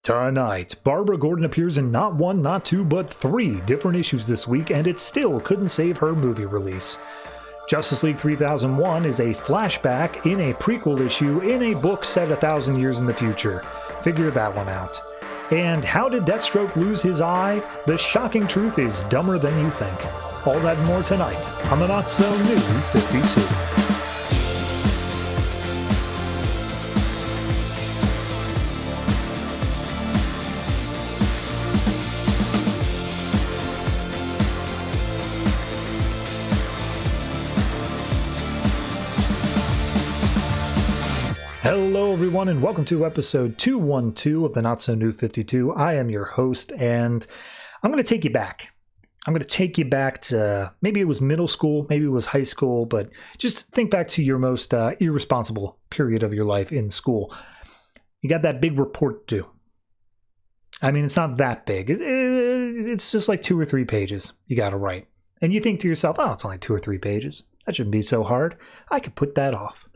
Tonight, Barbara Gordon appears in not one, not two, but 3 different issues this week, and it still couldn't save her movie release. Justice League 3001 is a flashback in a prequel issue in a book set 1,000 years in the future. Figure that one out. And how did Deathstroke lose his eye? The shocking truth is dumber than you think. All that and more tonight on the Not So New 52. Hello everyone and welcome to episode 212 of the Not So New 52. I am your host and I'm going to take you back. I'm going to take you back to, maybe it was middle school, maybe it was high school, but just think back to your most irresponsible period of your life in school. You got that big report due. I mean, it's not that big. It's just like 2 or 3 pages you got to write. And you think to yourself, oh, it's only 2 or 3 pages. That shouldn't be so hard. I could put that off.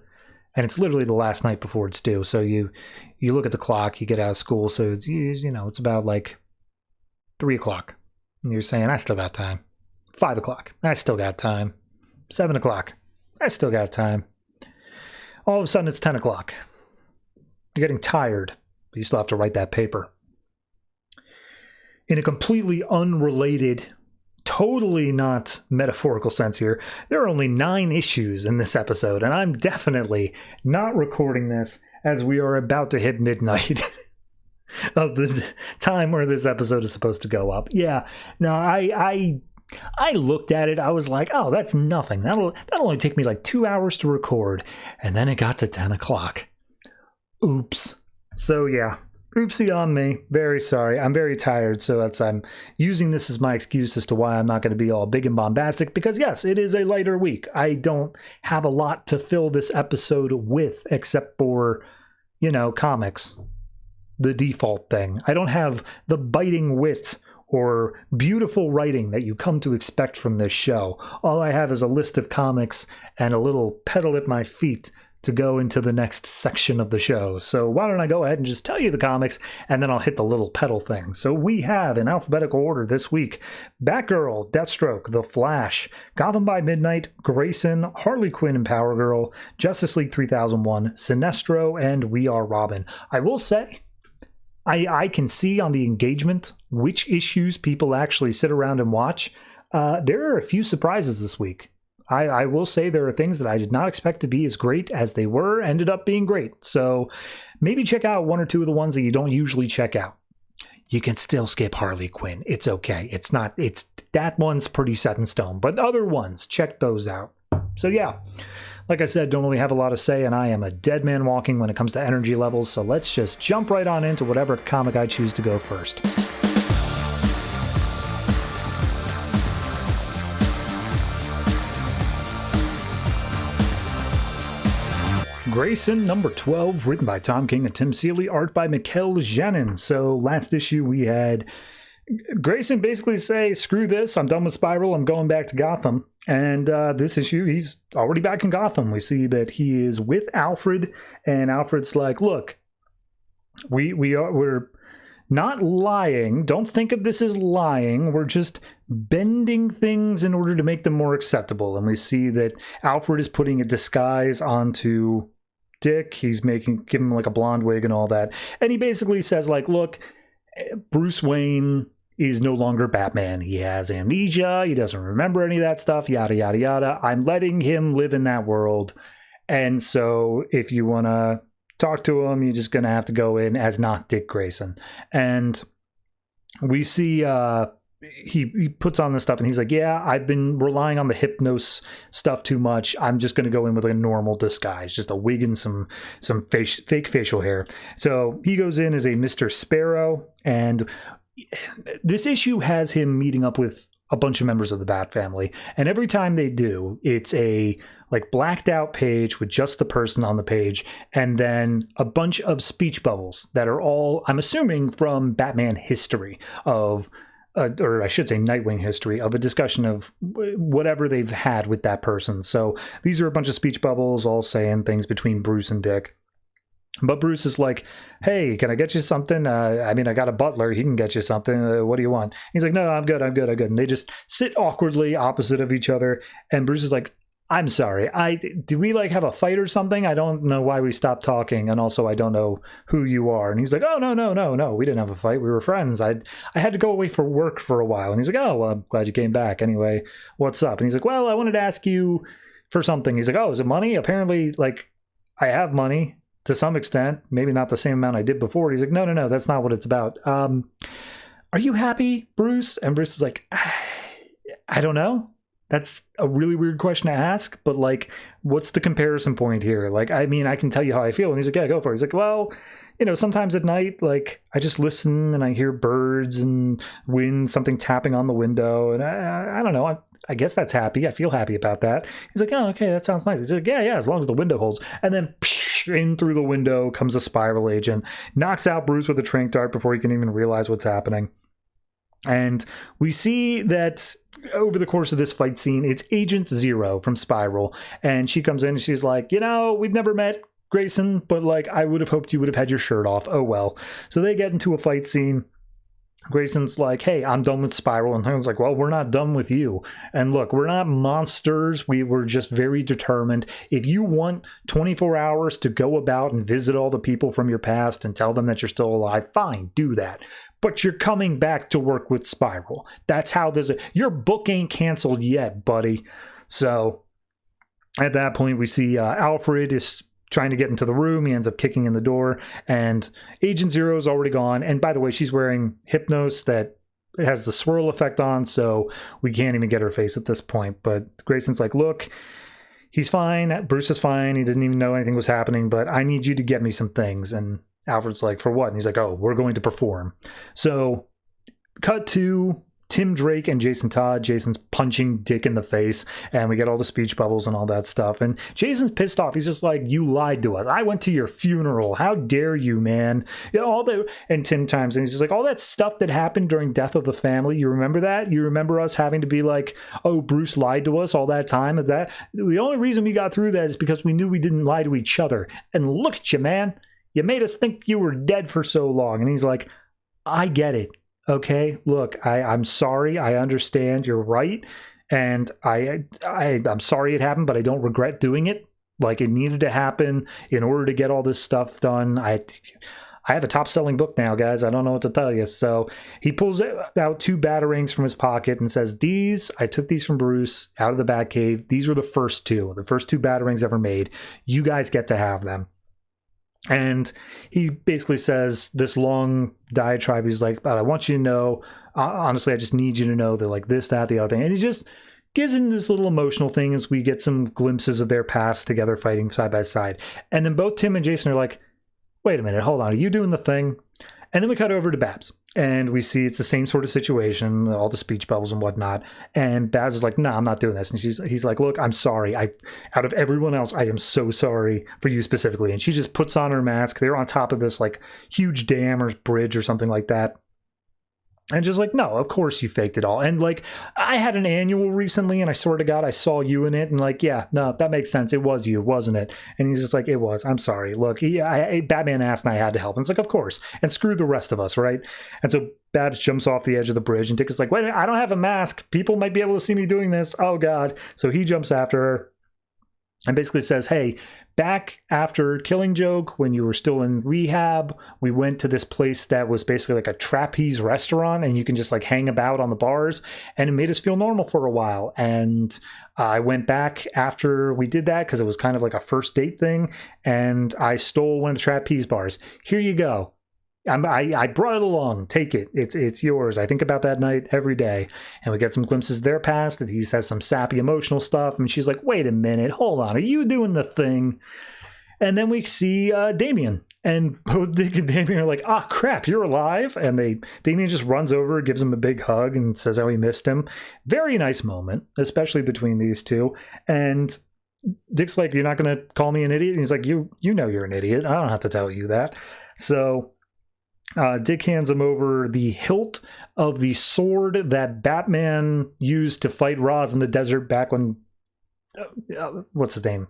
And it's literally the last night before it's due. So you look at the clock, you get out of school. So, it's about like 3 o'clock. And you're saying, I still got time. 5 o'clock. I still got time. 7 o'clock. I still got time. All of a sudden, it's 10 o'clock. You're getting tired, but you still have to write that paper. In a completely unrelated, totally not metaphorical sense here, there are only 9 issues in this episode, and I'm definitely not recording this as we are about to hit midnight of the time where this episode is supposed to go up. Yeah, no, I looked at it, I was like, oh, that's nothing. That'll only take me like 2 hours to record, and then it got to 10 o'clock. Oops. So yeah. Oopsie on me. Very sorry. I'm very tired, so I'm using this as my excuse as to why I'm not going to be all big and bombastic, because yes, it is a lighter week. I don't have a lot to fill this episode with except for, comics. The default thing. I don't have the biting wit or beautiful writing that you come to expect from this show. All I have is a list of comics and a little pedal at my feet to go into the next section of the show. So why don't I go ahead and just tell you the comics, and then I'll hit the little pedal thing. So we have, in alphabetical order this week, Batgirl, Deathstroke, The Flash, Gotham by Midnight, Grayson, Harley Quinn and Power Girl, Justice League 3001, Sinestro, and We Are Robin. I will say, I can see on the engagement which issues people actually sit around and watch. There are a few surprises this week. I will say there are things that I did not expect to be as great as they were, ended up being great. So maybe check out 1 or 2 of the ones that you don't usually check out. You can still skip Harley Quinn. It's okay. That one's pretty set in stone. But other ones, check those out. So yeah, like I said, don't really have a lot to say, and I am a dead man walking when it comes to energy levels. So let's just jump right on into whatever comic I choose to go first. Grayson, number 12, written by Tom King and Tim Seeley, art by Mikel Janin. So last issue we had Grayson basically say, screw this, I'm done with Spiral, I'm going back to Gotham. And this issue, he's already back in Gotham. We see that he is with Alfred, and Alfred's like, look, we're not lying. Don't think of this as lying. We're just bending things in order to make them more acceptable. And we see that Alfred is putting a disguise onto Dick. He's giving him like a blonde wig and all that. And he basically says like, look, Bruce Wayne is no longer Batman. He has amnesia. He doesn't remember any of that stuff, yada, yada, yada. I'm letting him live in that world. And so if you want to talk to him, you're just going to have to go in as not Dick Grayson. And we see he puts on this stuff and he's like, yeah, I've been relying on the hypnos stuff too much. I'm just going to go in with a normal disguise, just a wig and some fake facial hair. So he goes in as a Mr. Sparrow, and this issue has him meeting up with a bunch of members of the Bat family, and every time they do, it's a like blacked out page with just the person on the page, and then a bunch of speech bubbles that are all, I'm assuming, from Batman history of or I should say Nightwing history, of a discussion of whatever they've had with that person. So these are a bunch of speech bubbles all saying things between Bruce and Dick. But Bruce is like, hey, can I get you something? I mean, I got a butler. He can get you something. What do you want? He's like, no, I'm good. And they just sit awkwardly opposite of each other. And Bruce is like, I'm sorry. Do we like have a fight or something? I don't know why we stopped talking. And also, I don't know who you are. And he's like, oh, no. We didn't have a fight. We were friends. I had to go away for work for a while. And he's like, oh, well, I'm glad you came back. Anyway, what's up? And he's like, well, I wanted to ask you for something. He's like, oh, is it money? Apparently, like, I have money to some extent. Maybe not the same amount I did before. He's like, no, that's not what it's about. Are you happy, Bruce? And Bruce is like, I don't know. That's a really weird question to ask, but like, what's the comparison point here? Like, I mean, I can tell you how I feel. And he's like, yeah, go for it. He's like, well, sometimes at night, like, I just listen and I hear birds and wind, something tapping on the window. And I don't know. I guess that's happy. I feel happy about that. He's like, oh, okay, that sounds nice. He's like, yeah, as long as the window holds. And then in through the window comes a spiral agent, knocks out Bruce with a tranq dart before he can even realize what's happening. And we see that over the course of this fight scene, it's Agent Zero from Spiral. And she comes in and she's like, we've never met, Grayson, but like, I would have hoped you would have had your shirt off. Oh, well. So they get into a fight scene. Grayson's like, hey, I'm done with Spiral. And Helen's like, well, we're not done with you. And look, we're not monsters. We were just very determined. If you want 24 hours to go about and visit all the people from your past and tell them that you're still alive, fine, do that. But you're coming back to work with Spiral. That's how your book ain't canceled yet, buddy. So at that point, we see Alfred is trying to get into the room. He ends up kicking in the door, and Agent Zero is already gone. And by the way, she's wearing Hypnos that it has the swirl effect on, so we can't even get her face at this point. But Grayson's like, look, he's fine. Bruce is fine. He didn't even know anything was happening, but I need you to get me some things. And Alfred's like, for what? And he's like, oh, we're going to perform. So cut to Tim Drake and Jason Todd. Jason's punching Dick in the face, and we get all the speech bubbles and all that stuff. And Jason's pissed off. He's just like, you lied to us. I went to your funeral. How dare you, man? And Tim chimes in. He's just like, all that stuff that happened during Death of the Family. You remember that? You remember us having to be like, oh, Bruce lied to us all that time? The only reason we got through that is because we knew we didn't lie to each other. And look at you, man. You made us think you were dead for so long. And he's like, I get it. Okay, look, I'm sorry. I understand. You're right. And I'm sorry it happened, but I don't regret doing it. Like, it needed to happen in order to get all this stuff done. I have a top-selling book now, guys. I don't know what to tell you. So he pulls out 2 batarangs from his pocket and says, I took these from Bruce out of the Batcave. These were the first 2 batarangs ever made. You guys get to have them. And he basically says this long diatribe. He's like, I want you to know, honestly, I just need you to know that like this, that, the other thing. And he just gives in this little emotional thing as we get some glimpses of their past together fighting side by side. And then both Tim and Jason are like, wait a minute, hold on, are you doing the thing? And then we cut over to Babs, and we see it's the same sort of situation, all the speech bubbles and whatnot. And Babs is like, "No, I'm not doing this." And he's like, "Look, I'm sorry. Out of everyone else, I am so sorry for you specifically." And she just puts on her mask. They're on top of this like huge dam or bridge or something like that. And just like, no, of course you faked it all. And like, I had an annual recently, and I swear to God, I saw you in it. And like, yeah, no, that makes sense. It was you, wasn't it? And he's just like, it was. I'm sorry. Look, Batman asked, and I had to help. And it's like, of course. And screw the rest of us, right? And so Babs jumps off the edge of the bridge, and Dick is like, wait, I don't have a mask. People might be able to see me doing this. Oh, God. So he jumps after her and basically says, hey, back after Killing Joke, when you were still in rehab, we went to this place that was basically like a trapeze restaurant, and you can just like hang about on the bars, and it made us feel normal for a while. And I went back after we did that because it was kind of like a first date thing, and I stole one of the trapeze bars. Here you go. I brought it along. Take it. It's yours. I think about that night every day. And we get some glimpses of their past, that he says some sappy emotional stuff. And she's like, wait a minute. Hold on. Are you doing the thing? And then we see Damian. And both Dick and Damian are like, ah, crap, you're alive. And Damian just runs over, gives him a big hug, and says how he missed him. Very nice moment, especially between these two. And Dick's like, you're not going to call me an idiot? And he's like, you know you're an idiot. I don't have to tell you that. So Dick hands him over the hilt of the sword that Batman used to fight Roz in the desert back when what's his name?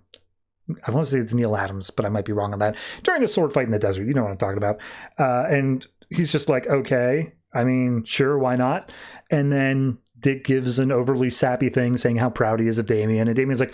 I want to say it's Neil Adams, but I might be wrong on that. During a sword fight in the desert, you know what I'm talking about. And he's just like, okay, I mean, sure, why not? And then Dick gives an overly sappy thing saying how proud he is of Damian. And Damian's like,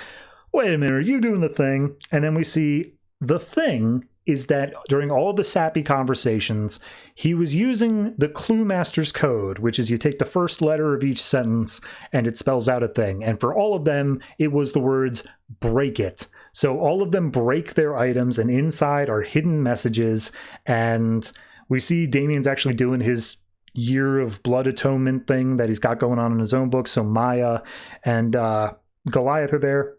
wait a minute, are you doing the thing? And then we see the thing is that during all the sappy conversations, he was using the Clue Master's code, which is you take the first letter of each sentence and it spells out a thing. And for all of them, it was the words, break it. So all of them break their items, and inside are hidden messages. And we see Damian's actually doing his year of blood atonement thing that he's got going on in his own book. So Maya and Goliath are there.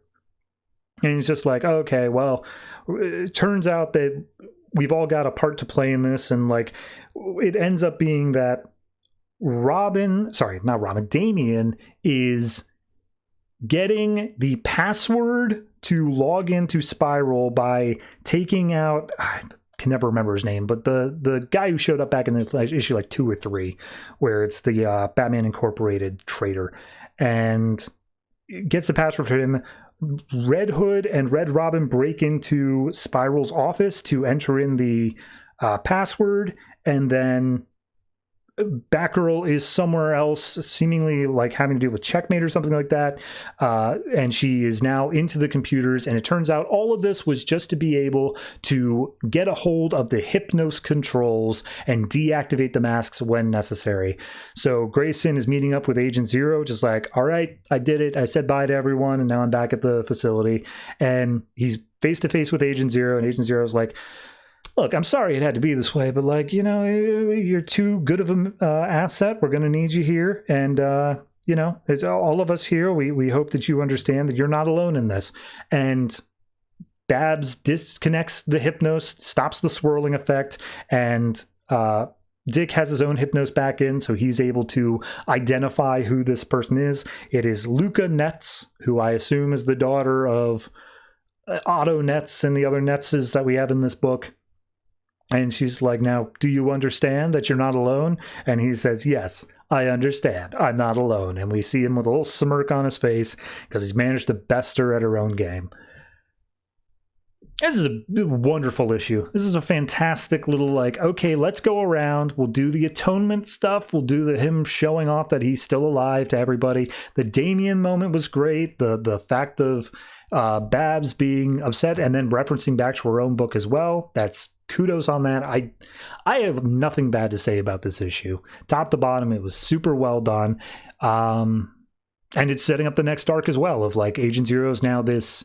And he's just like, okay, well, it turns out that we've all got a part to play in this. And like, it ends up being that Damian is getting the password to log into Spiral by taking out, I can never remember his name, but the guy who showed up back in the issue like 2 or 3, where it's the Batman Incorporated traitor, and gets the password for him. Red Hood and Red Robin break into Spiral's office to enter in the password, and then Batgirl is somewhere else, seemingly like having to do with checkmate or something like that, and she is now into the computers, and it turns out all of this was just to be able to get a hold of the Hypnos controls and deactivate the masks when necessary. So Grayson is meeting up with Agent Zero, just like, all right, I did it, I said bye to everyone, and now I'm back at the facility. And he's face to face with Agent Zero, and Agent Zero is like, look, I'm sorry it had to be this way, but like, you know, you're too good of an asset. We're going to need you here. And, you know, it's all of us here. We hope that you understand that you're not alone in this. And Babs disconnects the Hypnos, stops the swirling effect, and Dick has his own Hypnos back in, so he's able to identify who this person is. It is Luca Netz, who I assume is the daughter of Otto Netz and the other Netzes that we have in this book. And she's like, now, do you understand that you're not alone? And he says, yes, I understand. I'm not alone. And we see him with a little smirk on his face because he's managed to best her at her own game. This is a wonderful issue. This is a fantastic little, like, okay, let's go around. We'll do the atonement stuff. We'll do him showing off that he's still alive to everybody. The Damian moment was great. The fact of Babs being upset and then referencing back to her own book as well. That's kudos on that. I have nothing bad to say about this issue. Top to bottom, it was super well done. And it's setting up the next arc as well of like Agent Zero is now this,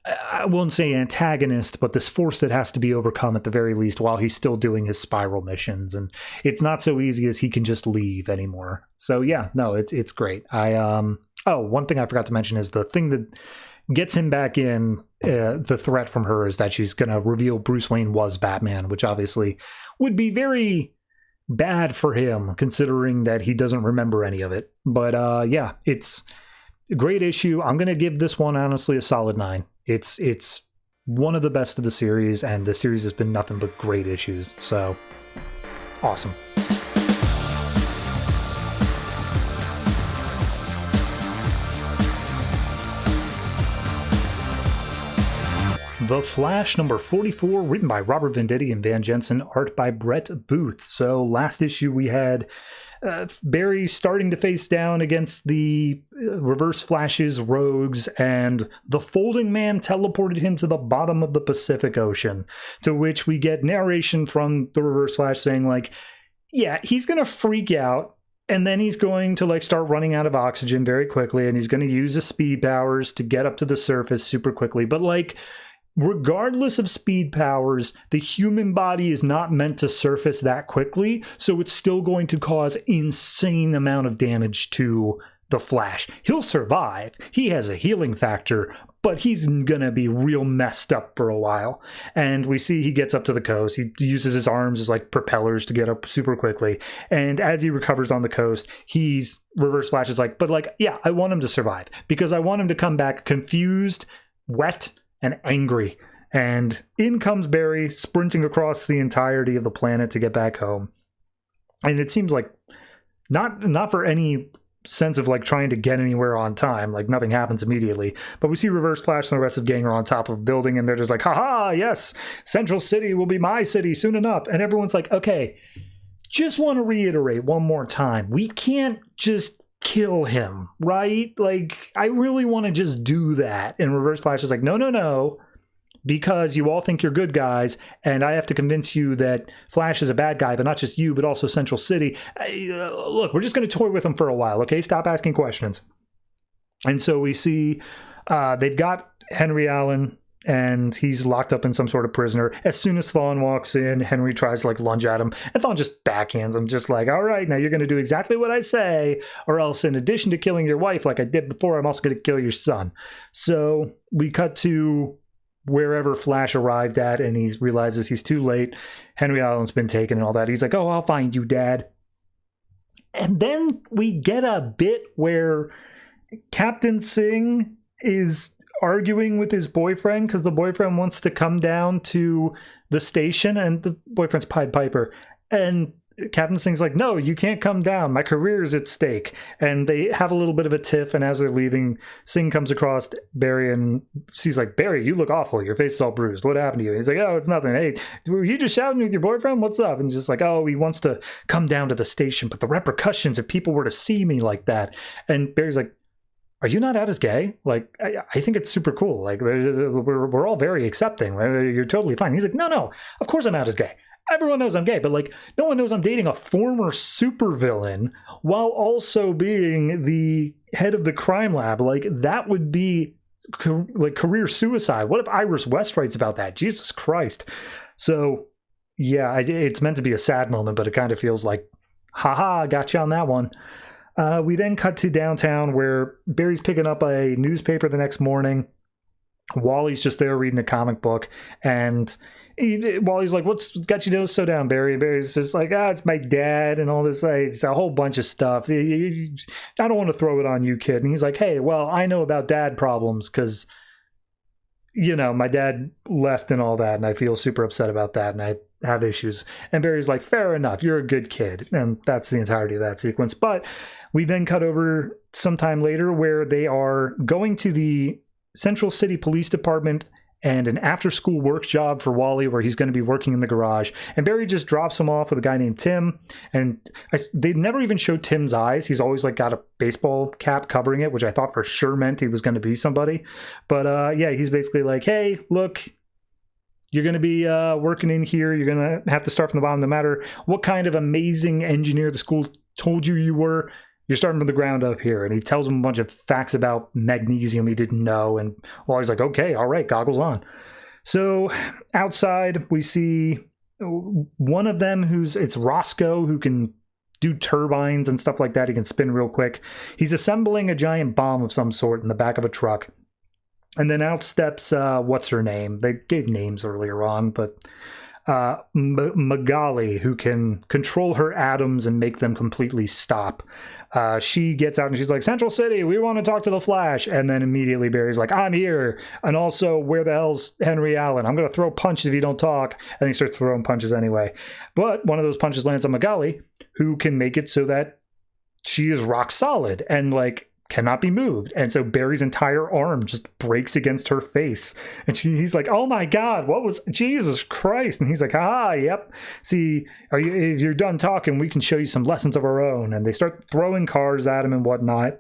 I won't say antagonist, but this force that has to be overcome at the very least while he's still doing his Spiral missions. And it's not so easy as he can just leave anymore. So yeah, no, it's great. One thing I forgot to mention is the thing that gets him back in, the threat from her is that she's going to reveal Bruce Wayne was Batman, which obviously would be very bad for him considering that he doesn't remember any of it. But yeah, it's a great issue. I'm going to give this one, honestly, a solid 9. It's one of the best of the series, and the series has been nothing but great issues. So, awesome. The Flash, number 44, written by Robert Venditti and Van Jensen, art by Brett Booth. So last issue we had Barry starting to face down against the Reverse Flash's rogues, and the Folding Man teleported him to the bottom of the Pacific Ocean, to which we get narration from the Reverse Flash saying like, yeah, he's going to freak out, and then he's going to like start running out of oxygen very quickly, and he's going to use his speed powers to get up to the surface super quickly. But like, regardless of speed powers, the human body is not meant to surface that quickly, so it's still going to cause insane amount of damage to the Flash. He'll survive. He has a healing factor, but he's gonna be real messed up for a while. And we see he gets up to the coast. He uses his arms as like propellers to get up super quickly. And as he recovers on the coast, Reverse Flash is like, but like, yeah, I want him to survive because I want him to come back confused, wet, and angry. And in comes Barry, sprinting across the entirety of the planet to get back home. And it seems like not for any sense of like trying to get anywhere on time. Like nothing happens immediately. But we see Reverse Flash and the rest of the gang are on top of a building, and they're just like, haha, yes, Central City will be my city soon enough. And everyone's like, okay, just want to reiterate one more time. We can't just kill him, right? Like, I really want to just do that. And Reverse Flash is like, no, because you all think you're good guys, and I have to convince you that Flash is a bad guy, but not just you, but also Central City. Look, we're just going to toy with him for a while, okay? Stop asking questions. And so we see they've got Henry Allen, and he's locked up in some sort of prisoner. As soon as Thawne walks in, Henry tries to like lunge at him, and Thawne just backhands him, just like, all right, now you're going to do exactly what I say, or else in addition to killing your wife like I did before, I'm also going to kill your son. So we cut to wherever Flash arrived at, and he realizes he's too late. Henry Allen's been taken and all that. He's like, oh, I'll find you, Dad. And then we get a bit where Captain Singh is arguing with his boyfriend because the boyfriend wants to come down to the station, and the boyfriend's Pied Piper. And Captain Singh's like, no, you can't come down. My career is at stake. And they have a little bit of a tiff, and as they're leaving, Singh comes across Barry and sees like, Barry, you look awful. Your face is all bruised. What happened to you? He's like, oh, it's nothing. Hey, were you just shouting with your boyfriend? What's up? And he's just like, oh, he wants to come down to the station, but the repercussions if people were to see me like that. And Barry's like, are you not out as gay? Like, I think it's super cool. Like, we're all very accepting. You're totally fine. He's like, no, of course I'm out as gay. Everyone knows I'm gay, but like no one knows I'm dating a former supervillain while also being the head of the crime lab. Like that would be like career suicide. What if Iris West writes about that? Jesus Christ. So yeah, it's meant to be a sad moment, but it kind of feels like, haha, got you on that one. We then cut to downtown where Barry's picking up a newspaper the next morning. Wally's just there reading a comic book, and Wally's like, what's got you nose so down, Barry? Barry's just like, it's my dad and all this. It's a whole bunch of stuff. I don't want to throw it on you, kid. And he's like, hey, well, I know about dad problems because, you know, my dad left and all that, and I feel super upset about that, and I have issues. And Barry's like, fair enough, you're a good kid. And that's the entirety of that sequence. But we then cut over sometime later where they are going to the Central City Police Department and an after-school work job for Wally where he's going to be working in the garage. And Barry just drops him off with a guy named Tim. And they never even show Tim's eyes. He's always like got a baseball cap covering it, which I thought for sure meant he was going to be somebody. But yeah, he's basically like, hey, look, you're going to be working in here. You're going to have to start from the bottom. No matter what kind of amazing engineer the school told you were, you're starting from the ground up here. And he tells him a bunch of facts about magnesium he didn't know. And Wally's like, okay, all right, goggles on. So outside, we see one of them it's Roscoe, who can do turbines and stuff like that. He can spin real quick. He's assembling a giant bomb of some sort in the back of a truck. And then out steps, what's her name? They gave names earlier on, but Magali, who can control her atoms and make them completely stop. She gets out and she's like, Central City, we want to talk to the Flash. And then immediately Barry's like, I'm here. And also, where the hell's Henry Allen? I'm going to throw punches if you don't talk. And he starts throwing punches anyway. But one of those punches lands on Magali, who can make it so that she is rock solid and like cannot be moved. And so Barry's entire arm just breaks against her face. And he's like, oh my God, what was Jesus Christ? And he's like, yep. See, if you're done talking, we can show you some lessons of our own. And they start throwing cars at him and whatnot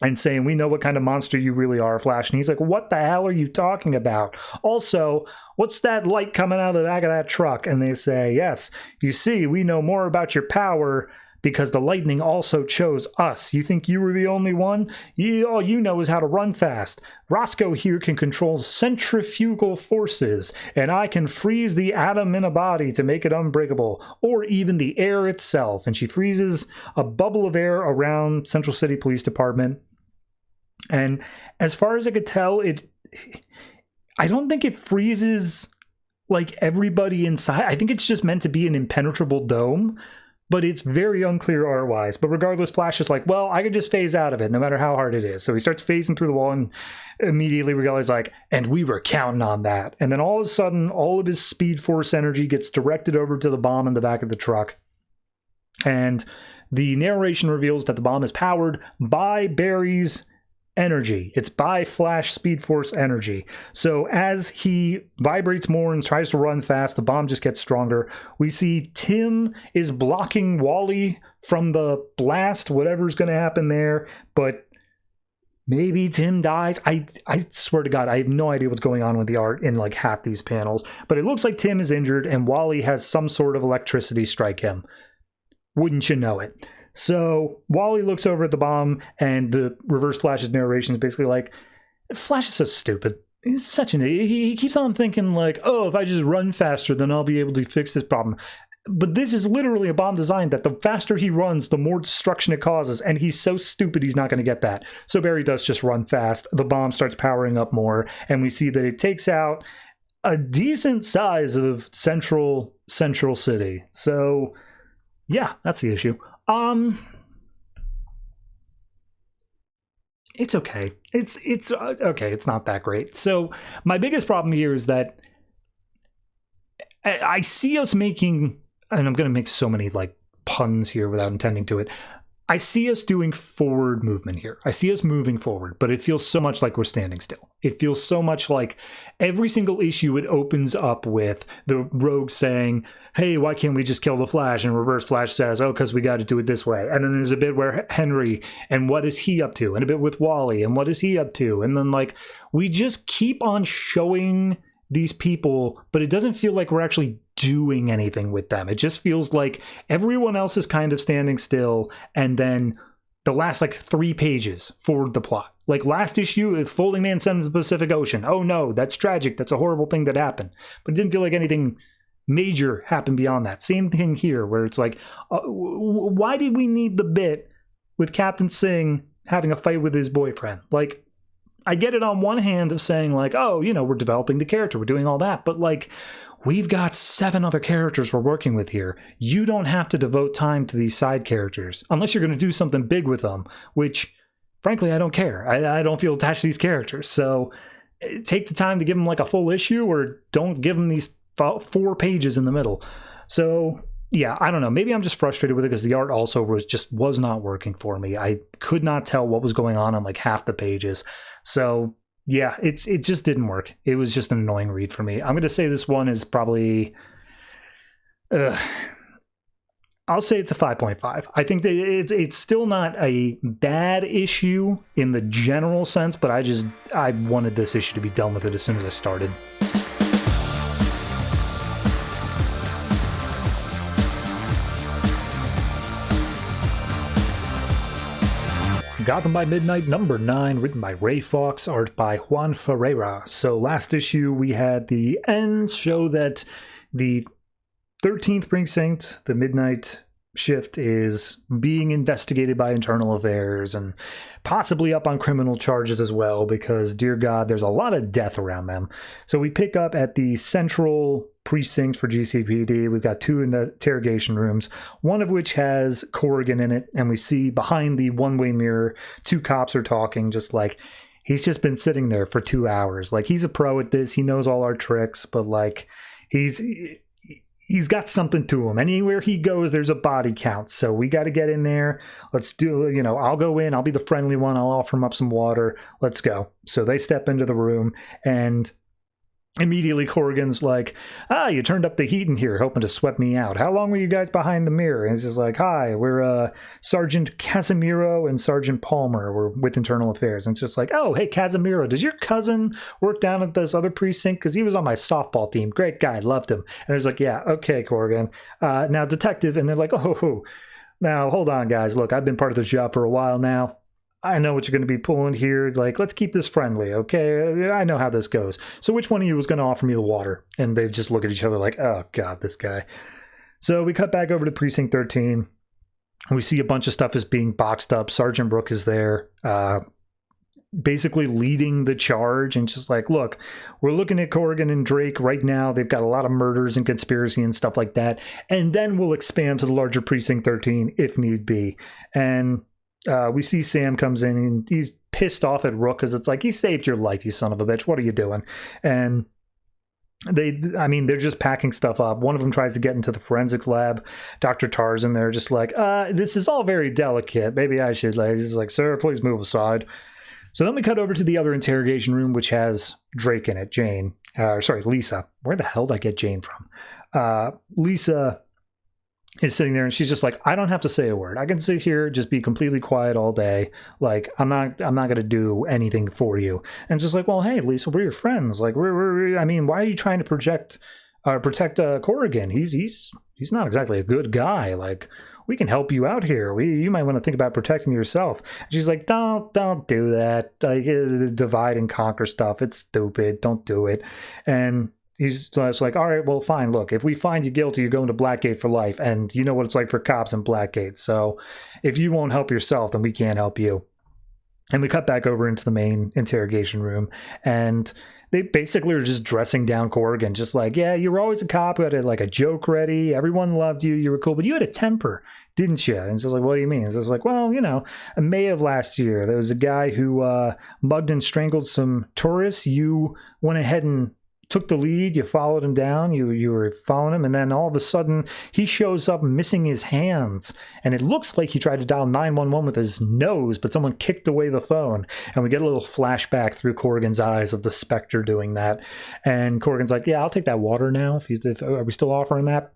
and saying, we know what kind of monster you really are, Flash. And he's like, what the hell are you talking about? Also, what's that light coming out of the back of that truck? And they say, yes, you see, we know more about your power because the lightning also chose us. You think you were the only one? All you know is how to run fast. Roscoe here can control centrifugal forces, and I can freeze the atom in a body to make it unbreakable, or even the air itself. And she freezes a bubble of air around Central City Police Department. And as far as I could tell, I don't think it freezes like everybody inside. I think it's just meant to be an impenetrable dome. But it's very unclear art-wise. But regardless, Flash is like, well, I could just phase out of it no matter how hard it is. So he starts phasing through the wall, and immediately Regali's like, and we were counting on that. And then all of a sudden, all of his Speed Force energy gets directed over to the bomb in the back of the truck. And the narration reveals that the bomb is powered by Barry's energy. It's by Flash Speed Force energy. So as he vibrates more and tries to run fast, the bomb just gets stronger. We see Tim is blocking Wally from the blast, whatever's going to happen there, but maybe Tim dies. I swear to God, I have no idea what's going on with the art in like half these panels, but it looks like Tim is injured and Wally has some sort of electricity strike him. Wouldn't you know it? So Wally looks over at the bomb, and the Reverse Flash's narration is basically like, Flash is so stupid. He's such an idiot. He keeps on thinking like, oh, if I just run faster, then I'll be able to fix this problem. But this is literally a bomb design that the faster he runs, the more destruction it causes, and he's so stupid he's not going to get that. So Barry does just run fast. The bomb starts powering up more, and we see that it takes out a decent size of Central City. So yeah, that's the issue. It's okay. It's okay. It's not that great. So my biggest problem here is that I see us making, and I'm going to make so many like puns here without intending to it. I see us doing forward movement here. I see us moving forward, but it feels so much like we're standing still. It feels so much like every single issue it opens up with the Rogue saying, hey, why can't we just kill the Flash? And Reverse Flash says, oh, because we got to do it this way. And then there's a bit where Henry, and what is he up to? And a bit with Wally, and what is he up to? And then like we just keep on showing these people, but it doesn't feel like we're actually doing anything with them. It just feels like everyone else is kind of standing still, and then the last like 3 pages forward the plot. Like last issue, Folding Man sent him to the Pacific Ocean. Oh no, that's tragic. That's a horrible thing that happened. But it didn't feel like anything major happened beyond that. Same thing here, where it's like, why did we need the bit with Captain Singh having a fight with his boyfriend? Like, I get it on one hand of saying like, oh, you know, we're developing the character, we're doing all that, but like, we've got 7 other characters we're working with here. You don't have to devote time to these side characters unless you're going to do something big with them, which frankly, I don't care. I don't feel attached to these characters. So take the time to give them like a full issue, or don't give them these 4 pages in the middle. So yeah, I don't know. Maybe I'm just frustrated with it because the art also was not working for me. I could not tell what was going on like half the pages. So yeah, it just didn't work. It was just an annoying read for me. I'm going to say this one is probably, I'll say it's a 5.5. I think that it's still not a bad issue in the general sense, but I wanted this issue to be done with it as soon as I started. Gotham by Midnight, number 9, written by Ray Fawkes, art by Juan Ferreyra. So last issue we had the end show that the 13th precinct, the Midnight Shift, is being investigated by Internal Affairs and possibly up on criminal charges as well, because, dear God, there's a lot of death around them. So we pick up at the central precinct for GCPD. We've got 2 interrogation rooms, one of which has Corrigan in it, and we see behind the one-way mirror 2 cops are talking, just like, he's just been sitting there for 2 hours. Like, he's a pro at this, he knows all our tricks, but like, he's got something to him. Anywhere he goes, there's a body count. So we got to get in there. Let's do, I'll go in. I'll be the friendly one. I'll offer him up some water. Let's go. So they step into the room, and immediately Corrigan's like, you turned up the heat in here, hoping to sweat me out. How long were you guys behind the mirror? And he's just like, hi, we're Sergeant Casimiro and Sergeant Palmer. We're with Internal Affairs. And it's just like, oh, hey, Casimiro, does your cousin work down at this other precinct? Because he was on my softball team. Great guy, loved him. And he's like, yeah, okay, Corrigan. Now, detective. And they're like, oh, now, hold on, guys. Look, I've been part of this job for a while now. I know what you're going to be pulling here. Like, let's keep this friendly, okay? I know how this goes. So which one of you was going to offer me the water? And they just look at each other like, oh, God, this guy. So we cut back over to Precinct 13. We see a bunch of stuff is being boxed up. Sergeant Brooke is there, basically leading the charge and just like, look, we're looking at Corrigan and Drake right now. They've got a lot of murders and conspiracy and stuff like that. And then we'll expand to the larger Precinct 13 if need be. And we see Sam comes in and he's pissed off at Rook because it's like, he saved your life, you son of a bitch. What are you doing? And they're just packing stuff up. One of them tries to get into the forensics lab. Dr. Tar's in there just like, this is all very delicate. Maybe I should, like, he's like, sir, please move aside. So then we cut over to the other interrogation room, which has Drake in it, Lisa. Where the hell did I get Jane from? Lisa is sitting there and she's just like, I don't have to say a word. I can sit here, just be completely quiet all day. Like, I'm not going to do anything for you. And just like, well, hey, Lisa, we're your friends. Like, why are you trying to protect Corrigan? He's not exactly a good guy. Like, we can help you out here. You might want to think about protecting yourself. And she's like, don't do that. Like, divide and conquer stuff. It's stupid. Don't do it. And he's just like, all right, well, fine. Look, if we find you guilty, you're going to Blackgate for life. And you know what it's like for cops in Blackgate. So if you won't help yourself, then we can't help you. And we cut back over into the main interrogation room. And they basically are just dressing down Corrigan. Just like, yeah, you were always a cop who had like a joke ready. Everyone loved you. You were cool. But you had a temper, didn't you? And it's just like, what do you mean? It's just like, well, in May of last year, there was a guy who mugged and strangled some tourists. You went ahead and took the lead. You followed him down. You were following him, and then all of a sudden he shows up missing his hands, and it looks like he tried to dial 911 with his nose, but someone kicked away the phone. And we get a little flashback through Corrigan's eyes of the Spectre doing that. And Corrigan's like, yeah, I'll take that water now. Are we still offering that?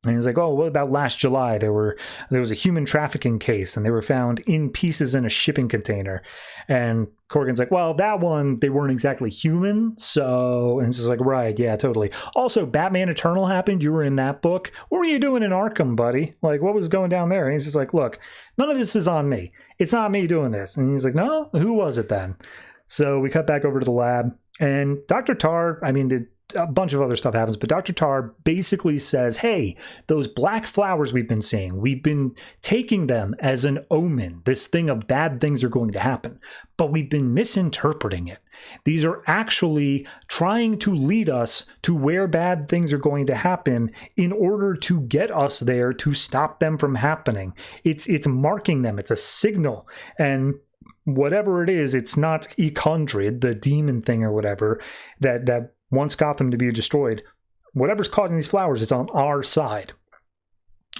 And he's like, oh, what about last July? There was a human trafficking case, and they were found in pieces in a shipping container. And Corrigan's like, well, that one, they weren't exactly human. So, and it's just like, right, yeah, totally. Also, Batman Eternal happened. You were in that book. What were you doing in Arkham, buddy? Like, what was going down there? And he's just like, look, none of this is on me. It's not me doing this. And he's like, no, who was it then? So we cut back over to the lab, and Dr. Tar, a bunch of other stuff happens, but Dr. Tar basically says, hey, those black flowers we've been seeing, we've been taking them as an omen, this thing of bad things are going to happen, but we've been misinterpreting it. These are actually trying to lead us to where bad things are going to happen in order to get us there to stop them from happening. It's marking them. It's a signal. And whatever it is, it's not Echondrid, the demon thing or whatever, that wants Gotham to be destroyed. Whatever's causing these flowers is on our side.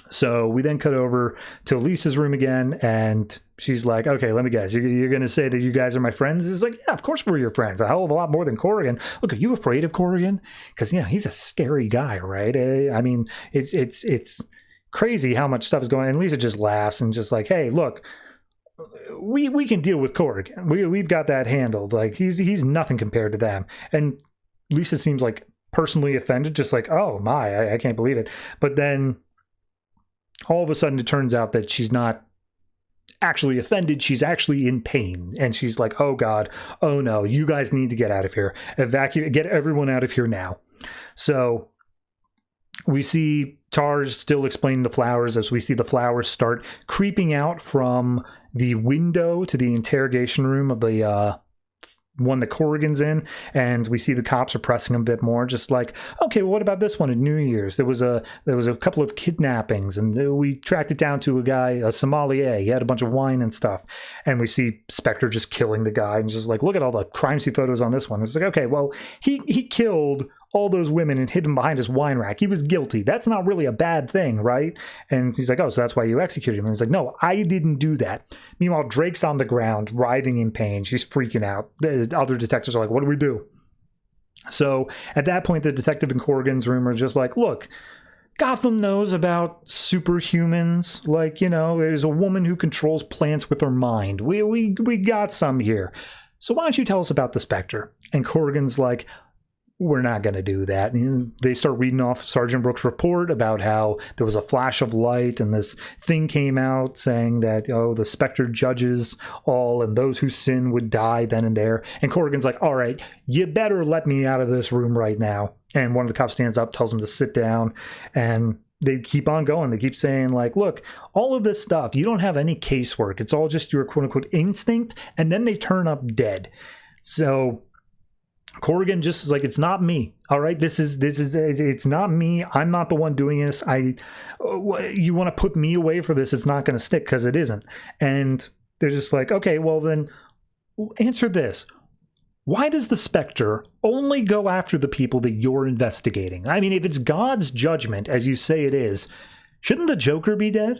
So we then cut over to Lisa's room again, and she's like, okay, let me guess. You're going to say that you guys are my friends? It's like, yeah, of course we're your friends. A hell of a lot more than Corrigan. Look, are you afraid of Corrigan? Because, he's a scary guy, right? It's crazy how much stuff is going on. And Lisa just laughs and just like, hey, look, we can deal with Corrigan. We've got that handled. Like, he's nothing compared to them. And Lisa seems like personally offended, just like, oh my, I can't believe it. But then all of a sudden it turns out that she's not actually offended. She's actually in pain. And she's like, oh God, oh no, you guys need to get out of here. Evacuate, get everyone out of here now. So we see Tar's still explaining the flowers as we see the flowers start creeping out from the window to the interrogation room of the one that Corrigan's in, and we see the cops are pressing him a bit more, just like, okay, well, what about this one at New Year's? There was a couple of kidnappings, and we tracked it down to a guy, a sommelier. He had a bunch of wine and stuff, and we see Spectre just killing the guy, and just like, look at all the crime scene photos on this one. It's like, okay, well, he killed all those women and hid them behind his wine rack. He was guilty. That's not really a bad thing, right? And he's like, oh, so that's why you executed him. And he's like, no, I didn't do that. Meanwhile, Drake's on the ground, writhing in pain. She's freaking out. The other detectives are like, what do we do? So at that point, the detective in Corrigan's room are just like, look, Gotham knows about superhumans. Like, there's a woman who controls plants with her mind. We got some here. So why don't you tell us about the Spectre? And Corrigan's like, we're not going to do that. And they start reading off Sergeant Brooks' report about how there was a flash of light and this thing came out saying that, the Spectre judges all and those who sin would die then and there. And Corrigan's like, all right, you better let me out of this room right now. And one of the cops stands up, tells him to sit down, and they keep on going. They keep saying, like, look, all of this stuff, you don't have any casework. It's all just your quote-unquote instinct. And then they turn up dead. So Corrigan just is like, it's not me. All right, it's not me. I'm not the one doing this. You want to put me away for this? It's not going to stick because it isn't. And they're just like, okay, well then answer this. why does the Spectre only go after the people that you're investigating? I mean, if it's God's judgment, as you say it is, shouldn't the Joker be dead?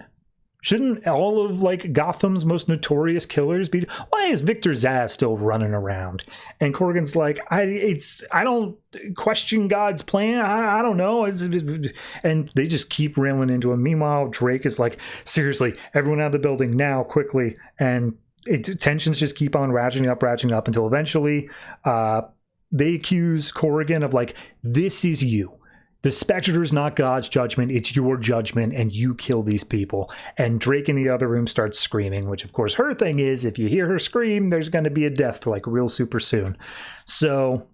Shouldn't all of, like, Gotham's most notorious killers be? Why is Victor Zsasz still running around? And Corrigan's like, I don't question God's plan. I don't know. And they just keep railing into him. Meanwhile, Drake is like, seriously, everyone out of the building now, quickly. And tensions just keep on ratcheting up until eventually they accuse Corrigan of, like, this is you. The Spectre is not God's judgment, it's your judgment, and you kill these people. And Drake in the other room starts screaming, which, of course, her thing is, if you hear her scream, there's going to be a death, like, real super soon. So,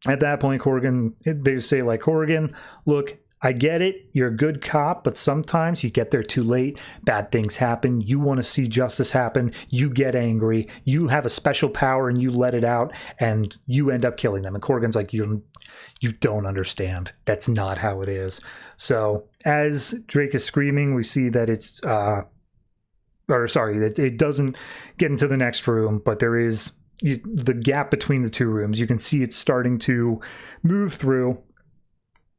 at that point, Corrigan, they say, like, Corrigan, look, I get it, you're a good cop, but sometimes you get there too late, bad things happen, you want to see justice happen, you get angry, you have a special power and you let it out, and you end up killing them. And Corrigan's like, you don't understand. That's not how it is. So as Drake is screaming, we see that it doesn't get into the next room, but there is the gap between the two rooms. You can see it's starting to move through.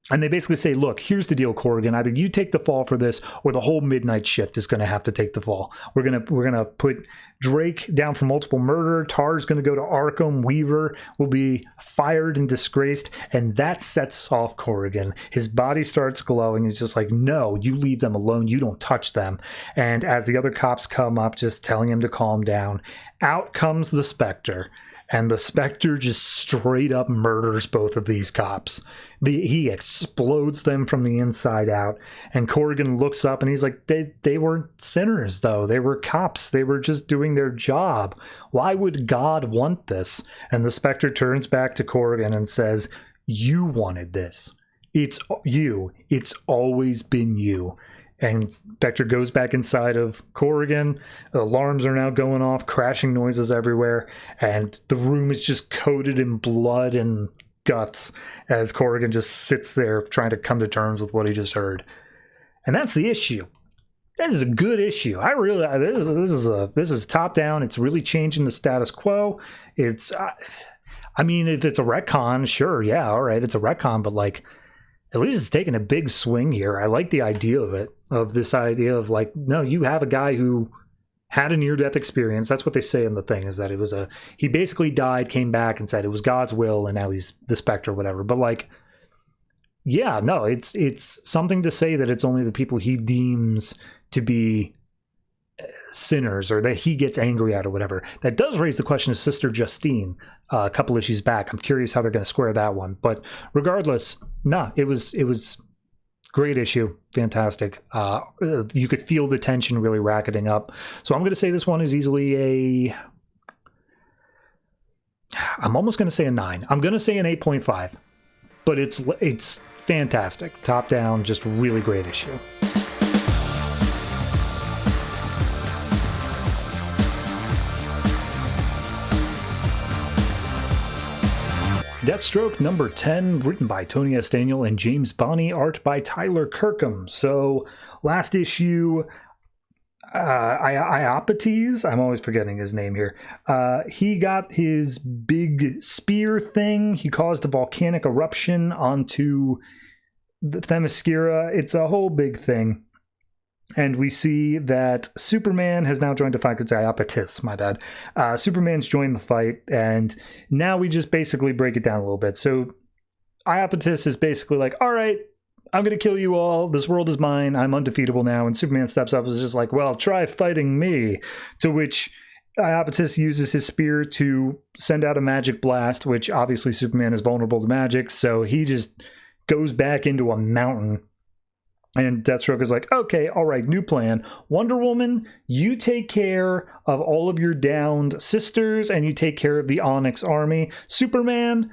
And they basically say, look, here's the deal, Corrigan. Either you take the fall for this, or the whole midnight shift is going to have to take the fall. We're gonna put Drake down for multiple murder. Tar's going to go to Arkham. Weaver will be fired and disgraced. And that sets off Corrigan. His body starts glowing. He's just like, no, you leave them alone. You don't touch them. And as the other cops come up, just telling him to calm down, out comes the Spectre. And the Spectre just straight up murders both of these cops. He explodes them from the inside out. And Corrigan looks up and he's like, they weren't sinners, though. They were cops. They were just doing their job. Why would God want this? And the Spectre turns back to Corrigan and says, you wanted this. It's you. It's always been you. And Spectre goes back inside of Corrigan. The alarms are now going off, crashing noises everywhere, and the room is just coated in blood and guts as Corrigan just sits there trying to come to terms with what he just heard. And that's the issue. This is a good issue. I really this is top down. It's really changing the status quo. It's I mean, if it's a retcon, sure, yeah, all right, it's a retcon, but like, at least it's taking a big swing here. I like the idea of it, of this idea of like, no, you have a guy who had a near-death experience. That's what they say in the thing, is that it was he basically died, came back and said it was God's will, and now he's the Spectre or whatever. But like, yeah, no, it's something to say that it's only the people he deems to be sinners or that he gets angry at or whatever. That does raise the question of Sister Justine a couple issues back. I'm curious how they're going to square that one. But regardless, it was great issue. Fantastic. You could feel the tension really racketing up. So I'm going to say this one is easily I'm almost going to say a 9. I'm going to say an 8.5. But it's fantastic. Top down, just really great issue. Deathstroke number 10, written by Tony S. Daniel and James Bonny, art by Tyler Kirkham. So, last issue, Iopates, I'm always forgetting his name here. He got his big spear thing. He caused a volcanic eruption onto the Themyscira. It's a whole big thing. And we see that Superman has now joined the fight. It's Iopatis, my bad. Superman's joined the fight, and now we just basically break it down a little bit. So Iopatis is basically like, all right, I'm going to kill you all. This world is mine. I'm undefeatable now. And Superman steps up and is just like, well, try fighting me. To which Iopatis uses his spear to send out a magic blast, which obviously Superman is vulnerable to magic, so he just goes back into a mountain. And Deathstroke is like, okay, all right, new plan. Wonder Woman, you take care of all of your downed sisters, and you take care of the Onyx army. Superman,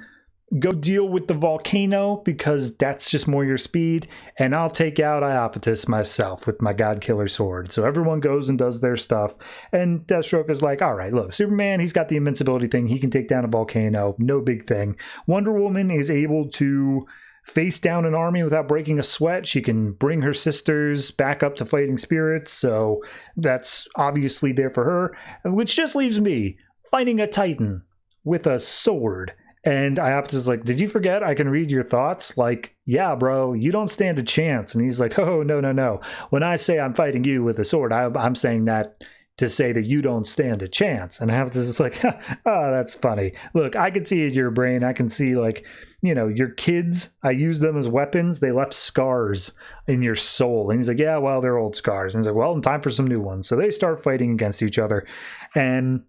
go deal with the volcano, because that's just more your speed. And I'll take out Iopatis myself with my God-Killer sword. So everyone goes and does their stuff. And Deathstroke is like, all right, look, Superman, he's got the invincibility thing. He can take down a volcano. No big thing. Wonder Woman is able to face down an army without breaking a sweat. She can bring her sisters back up to fighting spirits, so that's obviously there for her, which just leaves me fighting a Titan. with a sword. And Iapetus is like, did you forget I can read your thoughts? Like, yeah, bro, you don't stand a chance. And he's like, oh, no. When I say I'm fighting you with a sword, I'm saying that to say that you don't stand a chance. And Iapetus is like, oh, that's funny. Look, I can see in your brain. I can see, like, your kids, I use them as weapons. They left scars in your soul. And he's like, yeah, well, they're old scars. And he's like, well, time for some new ones. So they start fighting against each other. And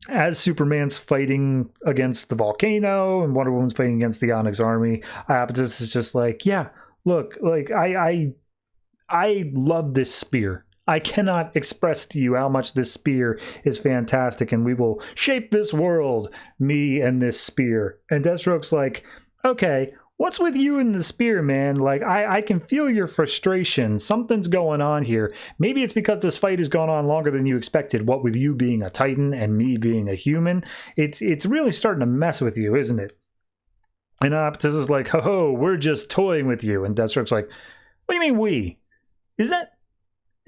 as Superman's fighting against the volcano and Wonder Woman's fighting against the Onyx Army, Iapetus is just like, yeah, look, like, I love this spear. I cannot express to you how much this spear is fantastic, and we will shape this world, me and this spear. And Deathstroke's like, okay, what's with you and the spear, man? Like, I can feel your frustration. Something's going on here. Maybe it's because this fight has gone on longer than you expected. What with you being a Titan and me being a human, it's really starting to mess with you, isn't it? And Iapetus is like, ho, we're just toying with you. And Deathstroke's like, what do you mean we? Is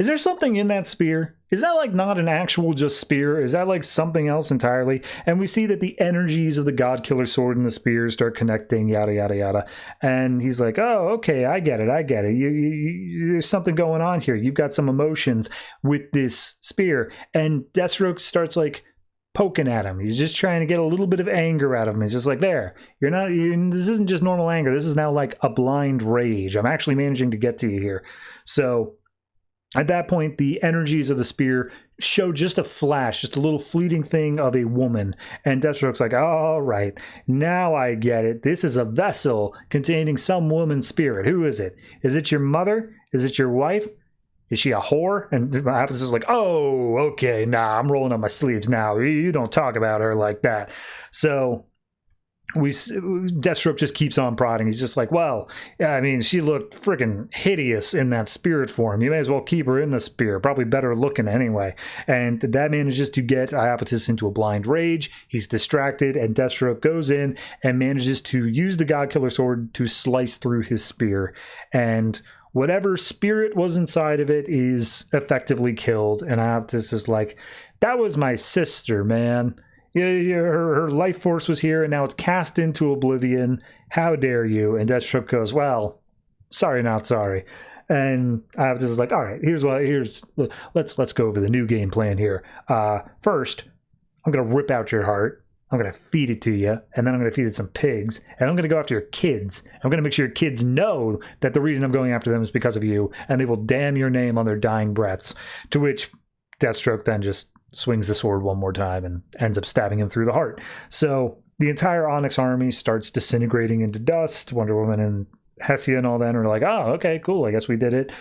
there something in that spear? Is that like not an actual just spear? Is that like something else entirely? And we see that the energies of the God Killer sword and the spear start connecting, yada, yada, yada. And he's like, oh, okay, I get it. There's something going on here. You've got some emotions with this spear. And Deathstroke starts like poking at him. He's just trying to get a little bit of anger out of him. He's just like, this isn't just normal anger. This is now like a blind rage. I'm actually managing to get to you here. So at that point, the energies of the spear show just a flash, just a little fleeting thing of a woman. And Deathstroke's like, all right, now I get it. This is a vessel containing some woman's spirit. Who is it? Is it your mother? Is it your wife? Is she a whore? And Iapetus is like, oh, okay, nah, I'm rolling up my sleeves now. You don't talk about her like that. So Deathstroke just keeps on prodding. He's just like, well, I mean, she looked freaking hideous in that spirit form. You may as well keep her in the spear. Probably better looking anyway. And that manages to get Iapetus into a blind rage. He's distracted, and Deathstroke goes in and manages to use the God Killer sword to slice through his spear. And whatever spirit was inside of it is effectively killed. And Iapetus is like, that was my sister, man. Her life force was here, and now it's cast into oblivion. How dare you? And Deathstroke goes, well, sorry, not sorry. And Iapetus is like, all right, let's go over the new game plan here. First, I'm going to rip out your heart. I'm going to feed it to you, and then I'm going to feed it some pigs, and I'm going to go after your kids. I'm going to make sure your kids know that the reason I'm going after them is because of you, and they will damn your name on their dying breaths. To which Deathstroke then just swings the sword one more time and ends up stabbing him through the heart. So the entire Onyx army starts disintegrating into dust. Wonder Woman and Hessia and all that are like, oh, okay, cool, I guess we did it.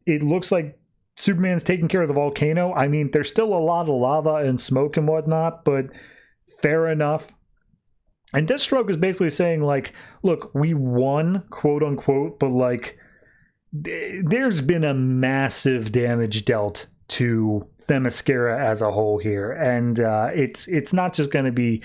It looks like Superman's taking care of the volcano. I mean, there's still a lot of lava and smoke and whatnot, but fair enough. And Deathstroke is basically saying, like, look, we won, quote unquote, but like, there's been a massive damage dealt to Themyscira as a whole here, and it's not just going to be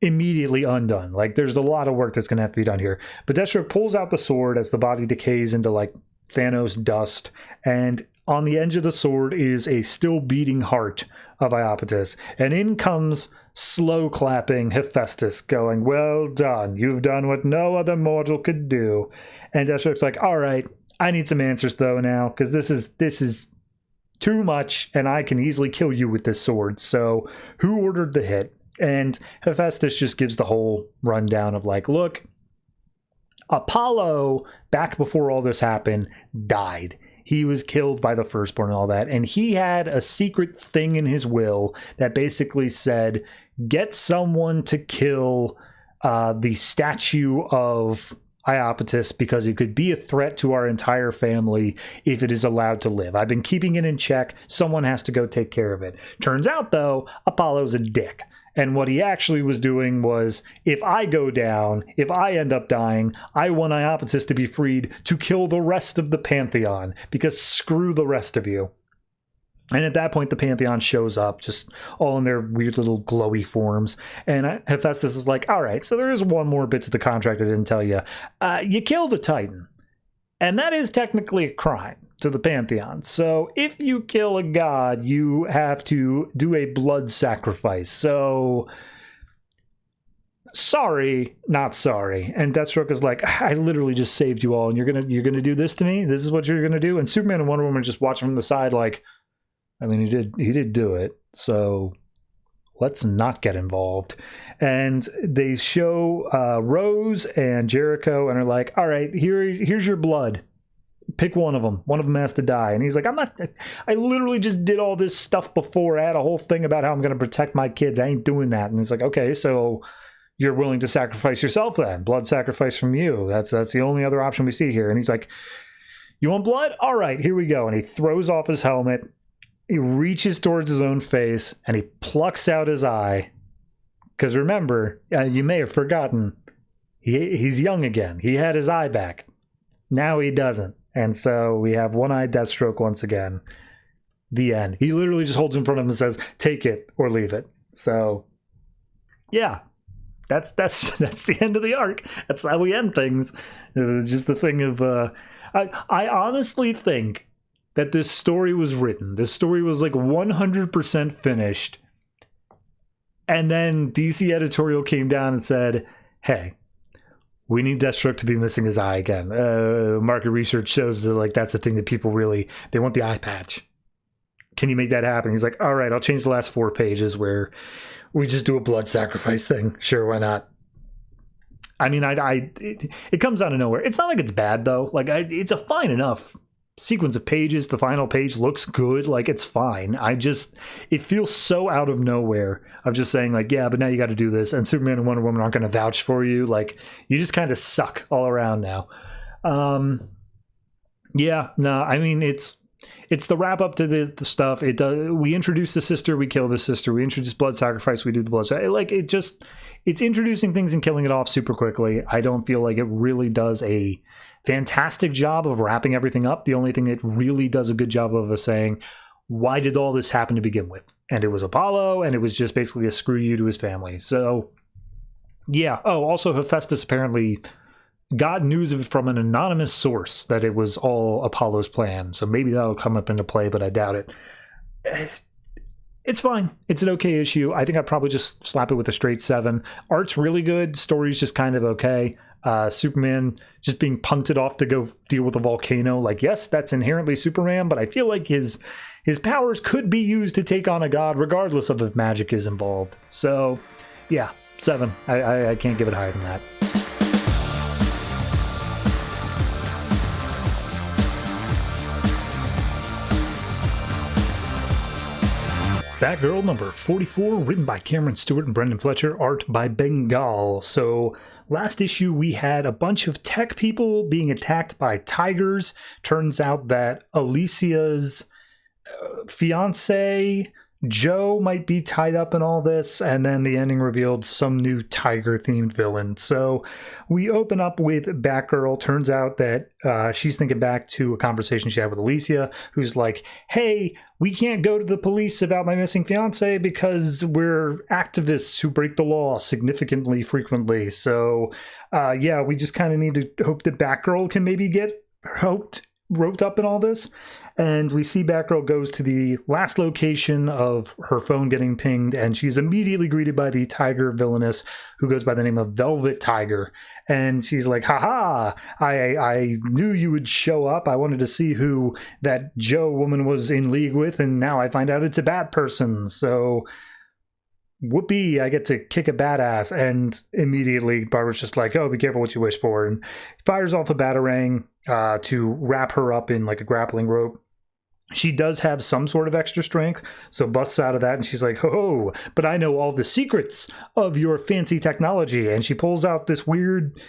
immediately undone. Like, there's a lot of work that's going to have to be done here. But Deathstroke pulls out the sword as the body decays into like Thanos dust, and on the edge of the sword is a still beating heart of Iapetus, and in comes slow clapping Hephaestus, going, well done, you've done what no other mortal could do. And Deathstroke's like, all right, I need some answers though now, because this is too much, and I can easily kill you with this sword. So who ordered the hit? And Hephaestus just gives the whole rundown of like, look, Apollo, back before all this happened, died. He was killed by the firstborn and all that. And he had a secret thing in his will that basically said, get someone to kill the statue of Iapetus, because it could be a threat to our entire family if it is allowed to live. I've been keeping it in check. Someone has to go take care of it. Turns out, though, Apollo's a dick. And what he actually was doing was, if I go down, if I end up dying, I want Iapetus to be freed to kill the rest of the Pantheon, because screw the rest of you. And at that point, the Pantheon shows up, just all in their weird little glowy forms. And Hephaestus is like, all right, so there is one more bit to the contract I didn't tell you. You killed a Titan. And that is technically a crime to the Pantheon. So if you kill a god, you have to do a blood sacrifice. So sorry, not sorry. And Deathstroke is like, I literally just saved you all, and you're gonna do this to me? This is what you're gonna do? And Superman and Wonder Woman just watching from the side like, I mean, he did do it, so let's not get involved. And they show Roux and Jericho and are like, all right, here's your blood. Pick one of them. One of them has to die. And he's like, I literally just did all this stuff before. I had a whole thing about how I'm going to protect my kids. I ain't doing that. And he's like, okay, so you're willing to sacrifice yourself then? Blood sacrifice from you. That's the only other option we see here. And he's like, you want blood? All right, here we go. And he throws off his helmet. He reaches towards his own face and he plucks out his eye. Because remember, you may have forgotten, he's young again. He had his eye back. Now he doesn't. And so we have one-eyed Deathstroke once again. The end. He literally just holds in front of him and says, take it or leave it. So, yeah. That's the end of the arc. That's how we end things. It's just the thing of... I honestly think that this story was written. This story was like 100% finished. And then DC editorial came down and said, hey, we need Deathstroke to be missing his eye again. Market research shows that like that's the thing that people really, they want the eye patch. Can you make that happen? He's like, all right, I'll change the last 4 pages where we just do a blood sacrifice thing. Sure, why not? I mean, it comes out of nowhere. It's not like it's bad though. Like it's a fine enough sequence of pages. The final page looks good. Like it's fine. It feels so out of nowhere of just saying like, yeah, but now you got to do this. And Superman and Wonder Woman aren't going to vouch for you. Like you just kind of suck all around now. Yeah, no, I mean, it's the wrap up to the stuff. It does. We introduce the sister, we kill the sister. We introduce blood sacrifice, we do the blood sacrifice. It's introducing things and killing it off super quickly. I don't feel like it really does a fantastic job of wrapping everything up. The only thing it really does a good job of is saying, why did all this happen to begin with? And it was Apollo, and it was just basically a screw you to his family. So, yeah. Oh, also Hephaestus apparently got news of it from an anonymous source that it was all Apollo's plan. So maybe that'll come up into play, but I doubt it. It's fine. It's an okay issue. I think I'd probably just slap it with a straight 7. Art's really good. Story's just kind of okay. Superman just being punted off to go deal with a volcano. Like, yes, that's inherently Superman, but I feel like his powers could be used to take on a god regardless of if magic is involved. So, yeah, 7. I can't give it higher than that. Batgirl number 44, written by Cameron Stewart and Brendan Fletcher, art by Bengal. So last issue we had a bunch of tech people being attacked by tigers. Turns out that Alicia's fiance Joe might be tied up in all this, and then the ending revealed some new tiger-themed villain. So we open up with Batgirl. Turns out that she's thinking back to a conversation she had with Alicia, who's like, hey, we can't go to the police about my missing fiance because we're activists who break the law significantly frequently. So, yeah, we just kind of need to hope that Batgirl can maybe get roped up in all this. And we see Batgirl goes to the last location of her phone getting pinged, and she's immediately greeted by the tiger villainess who goes by the name of Velvet Tiger. And she's like, haha, I knew you would show up. I wanted to see who that Joe woman was in league with, and now I find out it's a bat person. So, whoopee, I get to kick a badass. And immediately Barbara's just like, oh, be careful what you wish for. And fires off a batarang to wrap her up in like a grappling rope. She does have some sort of extra strength, so busts out of that, and she's like, oh, but I know all the secrets of your fancy technology. And she pulls out this weird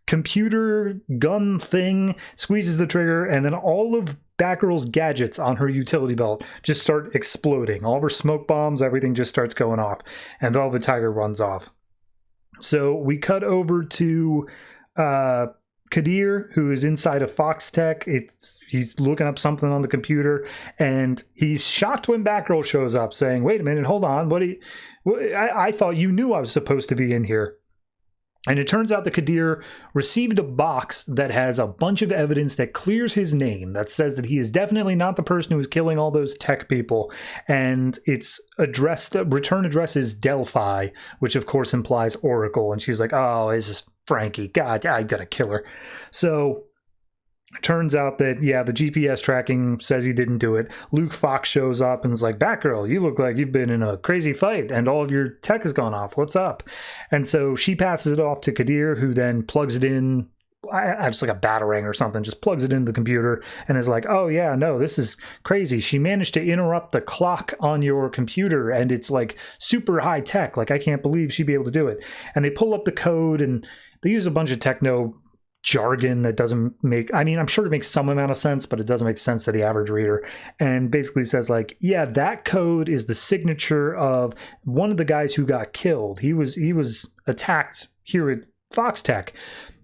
computer gun thing, squeezes the trigger, and then all of Batgirl's gadgets on her utility belt just start exploding. All of her smoke bombs, everything just starts going off, and Velvet Tiger runs off. So we cut over to Kadir, who is inside of Fawkes Tech. He's looking up something on the computer, and he's shocked when Batgirl shows up, saying, wait a minute, hold on, I thought you knew I was supposed to be in here. And it turns out that Kadir received a box that has a bunch of evidence that clears his name, that says that he is definitely not the person who was killing all those tech people. And its return address is Delphi, which of course implies Oracle. And she's like, oh, it's just Frankie. God, I gotta kill her. So it turns out that, yeah, the GPS tracking says he didn't do it. Luke Fawkes shows up and is like, Batgirl, you look like you've been in a crazy fight and all of your tech has gone off. What's up? And so she passes it off to Kadir, who then plugs it in. It's like a batarang or something, just plugs it into the computer and is like, oh yeah, no, this is crazy. She managed to interrupt the clock on your computer and it's like super high tech. Like, I can't believe she'd be able to do it. And they pull up the code and they use a bunch of techno jargon that doesn't make, I mean, I'm sure it makes some amount of sense, but it doesn't make sense to the average reader. And basically says like, yeah, that code is the signature of one of the guys who got killed. He was attacked here at Fox Tech.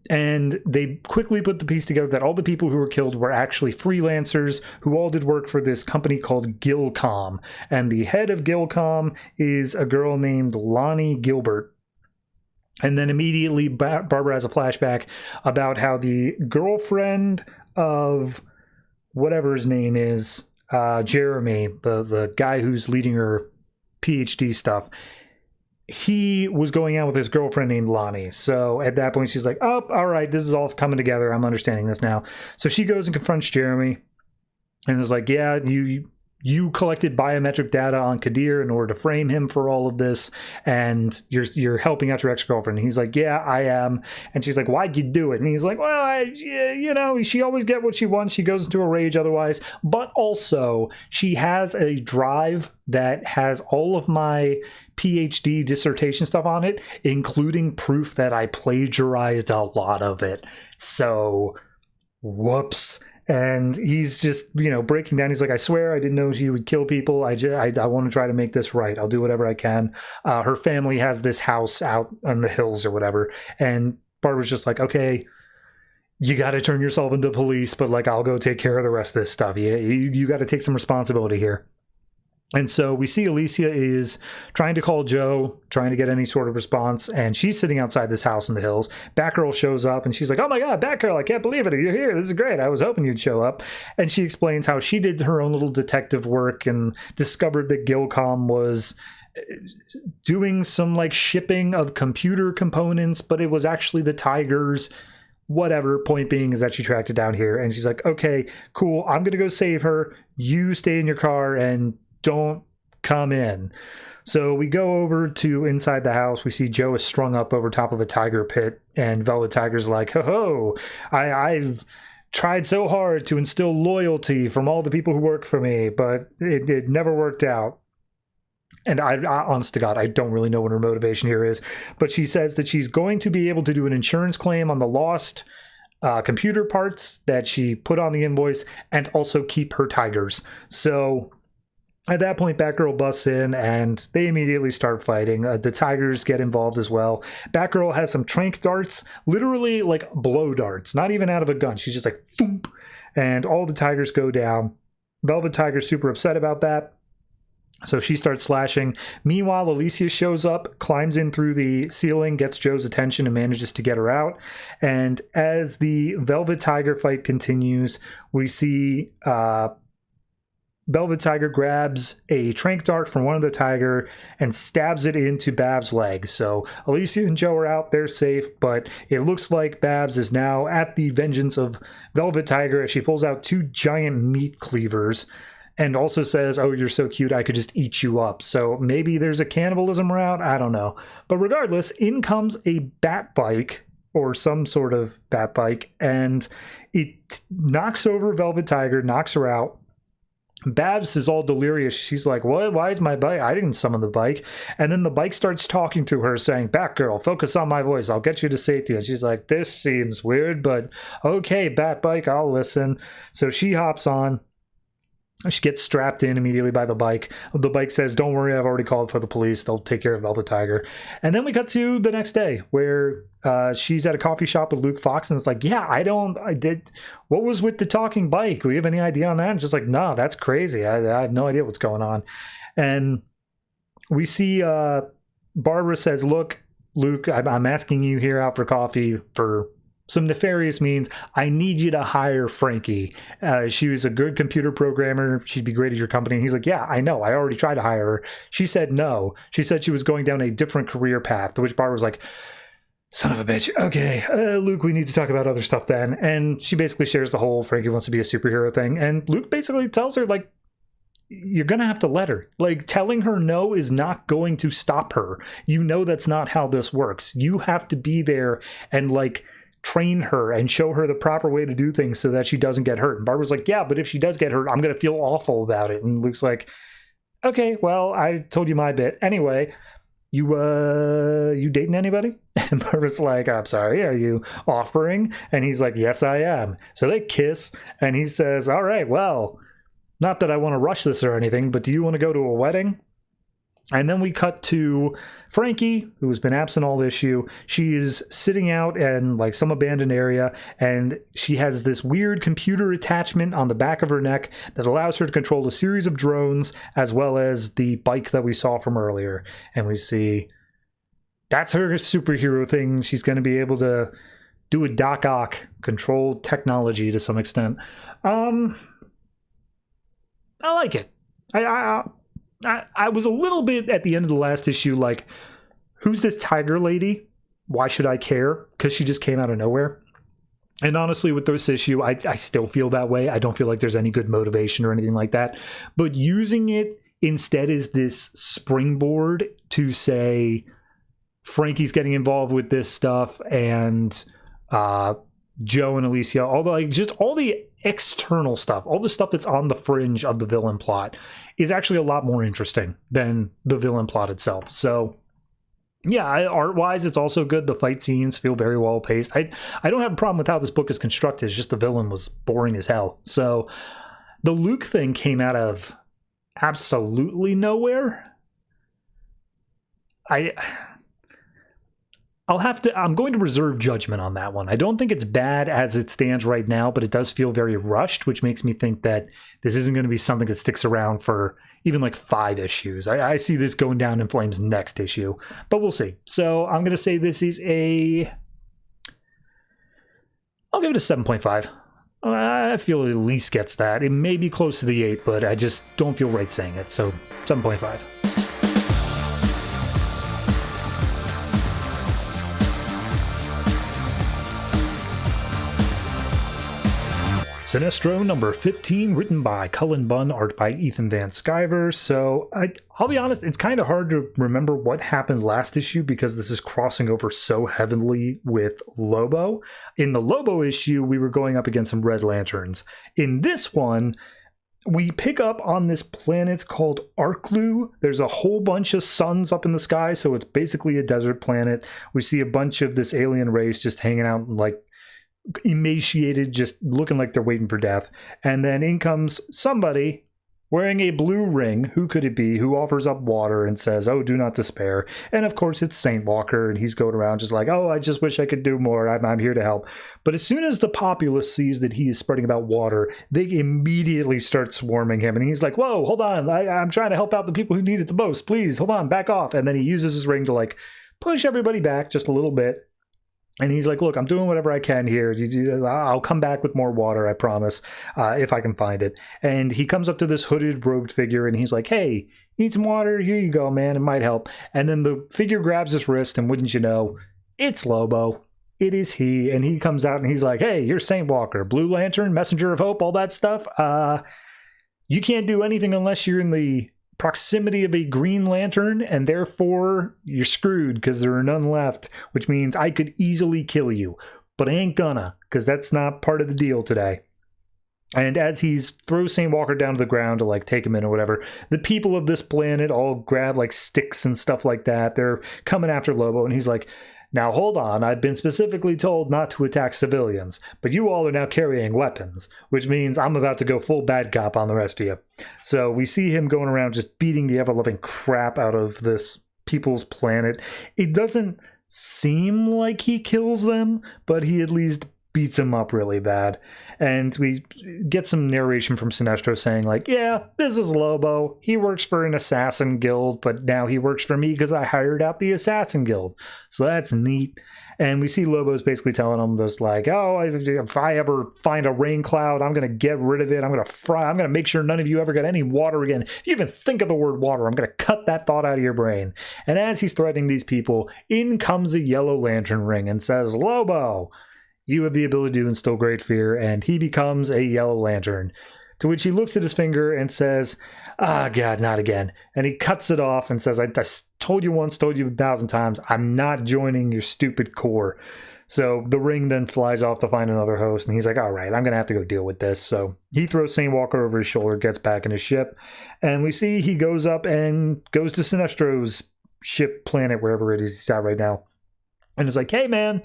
And they quickly put the piece together that all the people who were killed were actually freelancers who all did work for this company called Gilcom. And the head of Gilcom is a girl named Lonnie Gilbert. And then immediately Barbara has a flashback about how the girlfriend of whatever his name is, Jeremy, the guy who's leading her PhD stuff, he was going out with his girlfriend named Lonnie. So at that point, she's like, oh, all right, this is all coming together. I'm understanding this now. So she goes and confronts Jeremy and is like, yeah, you collected biometric data on Kadir in order to frame him for all of this, and you're helping out your ex-girlfriend. And he's like, yeah, I am. And she's like, why'd you do it? And he's like, well, she always gets what she wants. She goes into a rage otherwise. But also, she has a drive that has all of my PhD dissertation stuff on it, including proof that I plagiarized a lot of it. So, whoops. And he's just, breaking down. He's like, I swear I didn't know she would kill people. I want to try to make this right. I'll do whatever I can. Her family has this house out on the hills or whatever. And Barbara's just like, okay, you got to turn yourself into police, but like, I'll go take care of the rest of this stuff. You got to take some responsibility here. And so we see Alicia is trying to call Joe, trying to get any sort of response, and she's sitting outside this house in the hills. Batgirl shows up, and she's like, oh my god, Batgirl, I can't believe it. You're here. This is great. I was hoping you'd show up. And she explains how she did her own little detective work and discovered that Gilcom was doing some like shipping of computer components, but it was actually the Tigers. Whatever. Point being is that she tracked it down here, and she's like, okay, cool. I'm going to go save her. You stay in your car and don't come in. So we go over to inside the house. We see Joe is strung up over top of a tiger pit, and Velvet Tiger's like, ho, I've tried so hard to instill loyalty from all the people who work for me, but it never worked out. And I honest to God, I don't really know what her motivation here is, but she says that she's going to be able to do an insurance claim on the lost computer parts that she put on the invoice, and also keep her tigers. So at that point, Batgirl busts in, and they immediately start fighting. The Tigers get involved as well. Batgirl has some trank darts, literally like blow darts, not even out of a gun. She's just like, thump, and all the Tigers go down. Velvet Tiger's super upset about that, so she starts slashing. Meanwhile, Alicia shows up, climbs in through the ceiling, gets Joe's attention, and manages to get her out. And as the Velvet Tiger fight continues, we see Velvet Tiger grabs a trank dart from one of the Tiger and stabs it into Babs' leg. So Alicia and Joe are out, they're safe, but it looks like Babs is now at the vengeance of Velvet Tiger as she pulls out two giant meat cleavers and also says, oh, you're so cute, I could just eat you up. So maybe there's a cannibalism route, I don't know. But regardless, in comes a bat bike, or some sort of bat bike, and it knocks over Velvet Tiger, knocks her out. Babs is all delirious. She's like, what? Why is my bike? I didn't summon the bike. And then the bike starts talking to her, saying, Batgirl, focus on my voice. I'll get you to safety. And she's like, this seems weird, but okay, Bat Bike, I'll listen. So she hops on. She gets strapped in immediately by the bike. The bike says, don't worry, I've already called for the police. They'll take care of Velvet Tiger. And then we cut to the next day where she's at a coffee shop with Luke Fawkes, and it's like, yeah, what was with the talking bike? Do we have any idea on that? And just like, no, that's crazy. I have no idea what's going on. And we see Barbara says, look, Luke, I'm asking you here out for coffee for some nefarious means. I need you to hire Frankie. She was a good computer programmer. She'd be great at your company. And he's like, yeah, I know. I already tried to hire her. She said no. She said she was going down a different career path, to which Barbara was like, son of a bitch. Okay, Luke, we need to talk about other stuff then. And she basically shares the whole Frankie wants to be a superhero thing. And Luke basically tells her, like, you're going to have to let her. Like, telling her no is not going to stop her. You know that's not how this works. You have to be there and, like, train her and show her the proper way to do things so that she doesn't get hurt. And Barbara's like, yeah, but if she does get hurt, I'm going to feel awful about it. And Luke's like, okay, well, I told you my bit. Anyway, you dating anybody? And Barbara's like, I'm sorry, are you offering? And he's like, yes, I am. So they kiss, and he says, all right, well, not that I want to rush this or anything, but do you want to go to a wedding? And then we cut to Frankie, who has been absent all issue. She is sitting out in like some abandoned area, and she has this weird computer attachment on the back of her neck that allows her to control a series of drones, as well as the bike that we saw from earlier. And we see that's her superhero thing. She's going to be able to do a Doc Ock, control technology to some extent. I like it. I was a little bit at the end of the last issue like, who's this tiger lady? Why should I care? Because she just came out of nowhere. And honestly, with this issue, I still feel that way. I don't feel like there's any good motivation or anything like that. But using it instead as this springboard to say Frankie's getting involved with this stuff, and Joe and Alicia, just all the external stuff, all the stuff that's on the fringe of the villain plot is actually a lot more interesting than the villain plot itself. So yeah, art-wise, it's also good. The fight scenes feel very well paced. I don't have a problem with how this book is constructed. It's just the villain was boring as hell. So the Luke thing came out of absolutely nowhere. I'm going to reserve judgment on that one. I don't think it's bad as it stands right now, but it does feel very rushed, which makes me think that this isn't going to be something that sticks around for even like 5 issues. I see this going down in flames next issue, but we'll see. So I'm going to say this is I'll give it a 7.5. I feel it at least gets that. It may be close to the 8, but I just don't feel right saying it. So 7.5. Sinestro number 15, written by Cullen, Bunn, art by Ethan Van Sciver. So I'll be honest, it's kind of hard to remember what happened last issue because this is crossing over so heavily with Lobo. In the Lobo issue, we were going up against some Red Lanterns. In this one, we pick up on this planet called Arklu. There's a whole bunch of suns up in the sky, so it's basically a desert planet. We see a bunch of this alien race just hanging out like emaciated, just looking like they're waiting for death. And then in comes somebody wearing a blue ring. Who could it be? Who offers up water and says, oh, do not despair. And of course it's Saint Walker, and he's going around just like, oh, I just wish I could do more. I'm here to help. But as soon as the populace sees that he is spreading about water, they immediately start swarming him. And he's like, whoa, hold on. I'm trying to help out the people who need it the most. Please, hold on, back off. And then he uses his ring to like push everybody back just a little bit. And he's like, look, I'm doing whatever I can here. I'll come back with more water, I promise, if I can find it. And he comes up to this hooded, robed figure, and he's like, hey, you need some water? Here you go, man. It might help. And then the figure grabs his wrist, and wouldn't you know, it's Lobo. It is he. And he comes out, and he's like, hey, you're Saint Walker, Blue Lantern, Messenger of Hope, all that stuff. You can't do anything unless you're in the proximity of a Green Lantern, and therefore you're screwed because there are none left, which means I could easily kill you, but I ain't gonna, because that's not part of the deal today. And as he throws Saint Walker down to the ground to like take him in or whatever, the people of this planet all grab like sticks and stuff like that. They're coming after Lobo, and he's like, now hold on, I've been specifically told not to attack civilians, but you all are now carrying weapons, which means I'm about to go full bad cop on the rest of you. So we see him going around just beating the ever-loving crap out of this people's planet. It doesn't seem like he kills them, but he at least beats him up really bad. And we get some narration from Sinestro saying, like, yeah, this is Lobo. He works for an assassin guild, but now he works for me because I hired out the assassin guild. So that's neat. And we see Lobo's basically telling him this, like, oh, if I ever find a rain cloud, I'm going to get rid of it. I'm going to make sure none of you ever get any water again. If you even think of the word water, I'm going to cut that thought out of your brain. And as he's threatening these people, in comes a yellow lantern ring and says, Lobo, you have the ability to instill great fear. And he becomes a yellow lantern. To which he looks at his finger and says, ah, God, not again. And he cuts it off and says, I told you once, told you 1,000 times, I'm not joining your stupid corps. So the ring then flies off to find another host, and he's like, all right, I'm going to have to go deal with this. So he throws St. Walker over his shoulder, gets back in his ship, and we see he goes up and goes to Sinestro's ship planet, wherever it is he's at right now. And is like, hey, man,